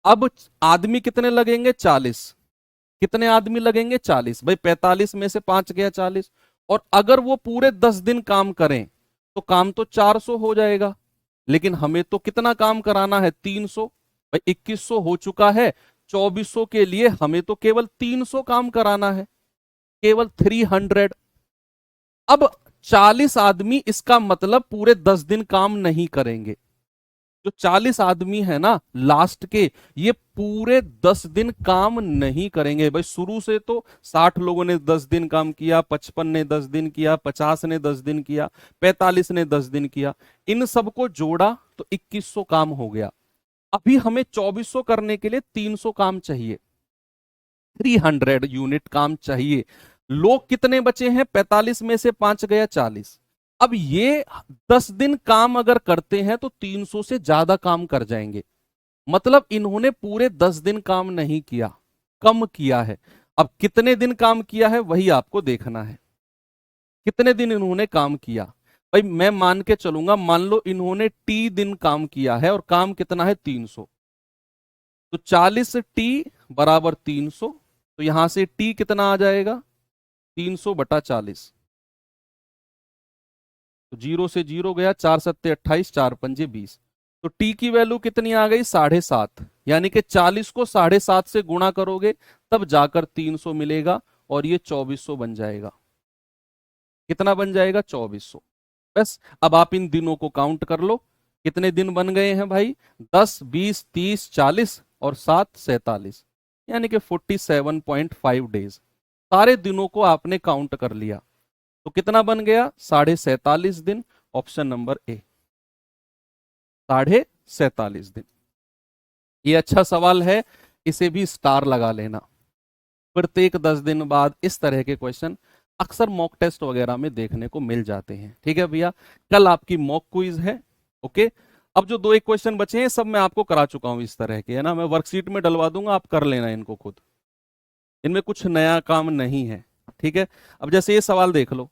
[SPEAKER 1] अब आदमी कितने लगेंगे? 40। कितने आदमी लगेंगे? 40। भाई 45 में से 5 गया 40। और अगर वो पूरे 10 दिन काम करें तो काम तो 400 हो जाएगा, लेकिन हमें तो कितना काम कराना है? 300। भाई 2100 हो चुका है, 2400 के लिए हमें तो केवल 300 काम कराना है, केवल 300। अब 40 आदमी, इसका मतलब पूरे 10 दिन काम नहीं करेंगे। जो 40 आदमी है ना लास्ट के, ये पूरे 10 दिन काम नहीं करेंगे। भाई शुरू से तो 60 लोगों ने 10 दिन काम किया, 55 ने 10 दिन किया, 50 ने 10 दिन किया, 45 ने 10 दिन किया। इन सबको जोड़ा तो 2100 काम हो गया। अभी हमें 2400 करने के लिए 300 काम चाहिए, 300 यूनिट काम चाहिए। लोग कितने बचे हैं? 45 में से 5 गया 40। अब ये 10 दिन काम अगर करते हैं तो 300 से ज्यादा काम कर जाएंगे। मतलब इन्होंने पूरे 10 दिन काम नहीं किया, कम किया है। अब कितने दिन काम किया है वही आपको देखना है। कितने दिन इन्होंने काम किया? भाई मैं मान के चलूंगा, मान लो इन्होंने T दिन काम किया है और काम कितना है? 300। तो 40T बराबर 300। तो यहां से T कितना आ जाएगा? 300/40। तो 0 से 0 गया, 4 सत्ते 28, 4 पंजे 20। तो टी की वैल्यू कितनी आ गई? 7.5। यानी कि 40 को 7.5 से गुणा करोगे तब जाकर 300 मिलेगा और ये 2400 बन जाएगा। कितना बन जाएगा? 2400। बस अब आप इन दिनों को काउंट कर लो, कितने दिन बन गए हैं भाई? 10, 20, 30, 40 और 7, 47, यानी कि 47.5 डेज। सारे दिनों को आपने काउंट कर लिया तो कितना बन गया? 47.5 दिन। ऑप्शन नंबर ए, 47.5 दिन। ये अच्छा सवाल है, इसे भी स्टार लगा लेना। प्रत्येक 10 दिन बाद इस तरह के क्वेश्चन अक्सर मॉक टेस्ट वगैरह में देखने को मिल जाते हैं। ठीक है भैया, कल आपकी मॉक क्विज है। ओके, अब जो दो एक क्वेश्चन बचे हैं सब मैं आपको करा चुका हूं इस तरह के, है ना। मैं वर्कशीट में डलवा दूंगा, आप कर लेना इनको खुद, इनमें कुछ नया काम नहीं है। ठीक है, अब जैसे ये सवाल देख लो,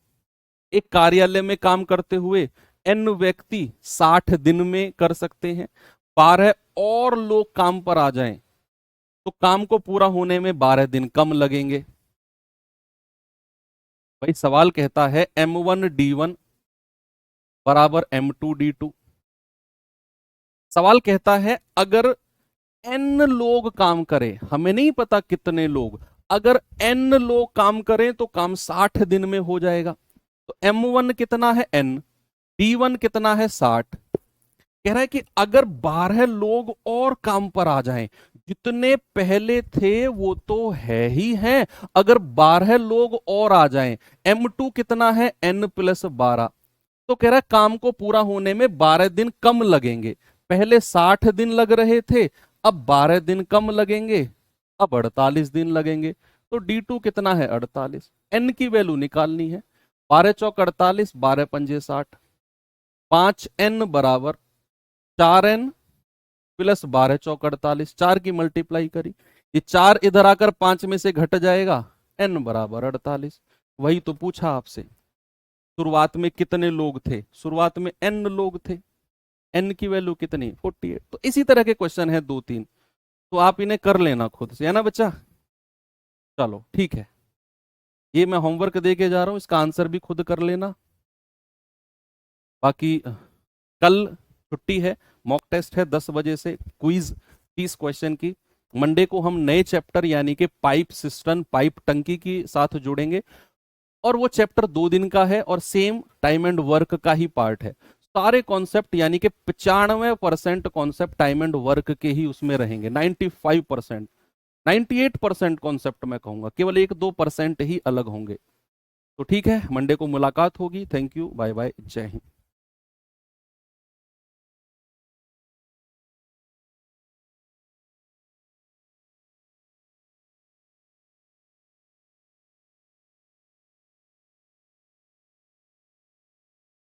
[SPEAKER 1] एक कार्यालय में काम करते हुए एन व्यक्ति 60 दिन में कर सकते हैं, 12 और लोग काम पर आ जाएं तो काम को पूरा होने में 12 दिन कम लगेंगे। भाई सवाल कहता है M1D1 बराबर M2D2। सवाल कहता है अगर n लोग काम करें, हमें नहीं पता कितने लोग, अगर n लोग काम करें तो काम 60 दिन में हो जाएगा। तो M1 कितना है n, D1 कितना है 60। कह रहा है कि अगर 12 लोग और काम पर आ जाएं, जितने पहले थे वो तो है ही हैं, अगर 12 लोग और आ जाएं, M2 कितना है n+12। तो कह रहा है काम को पूरा होने में 12 दिन कम लगेंगे। पहले 60 दिन लग रहे थे, अब 12 दिन कम लगेंगे, अब 48 दिन लगेंगे। तो D2 कितना है? 48। n की वैल्यू निकालनी है। 12 चौक 48, 12 पंजे 60, 5n बराबर 4n प्लस 12 चौक 48, 4 की मल्टीप्लाई करी, ये 4 इधर आकर 5 में से घट जाएगा, n बराबर 48। वही तो पूछा आपसे, शुरुआत में कितने लोग थे? शुरुआत में n लोग थे, n की वैल्यू कितनी? 48। तो इसी तरह के क्वेश्चन है 2-3, तो आप इन्हें कर लेना खुद से, है ना बच्चा। चलो ठीक है, ये मैं होमवर्क दे के जा रहा हूं, इसका आंसर भी खुद कर लेना। बाकी कल छुट्टी है, मॉक टेस्ट है 10 बजे से, क्विज 30 क्वेश्चन की। मंडे को हम नए चैप्टर यानी कि पाइप सिस्टम, पाइप टंकी के साथ जुड़ेंगे, और वो चैप्टर 2 दिन का है और सेम टाइम एंड वर्क का ही पार्ट है। सारे कॉन्सेप्ट यानी कि 95% कॉन्सेप्ट टाइम एंड वर्क के ही उसमें रहेंगे। 95%, 98% कॉन्सेप्ट मैं कहूंगा, केवल 1-2% ही अलग होंगे। तो ठीक है, मंडे को मुलाकात होगी। थैंक यू, बाय बाय, जय हिंद।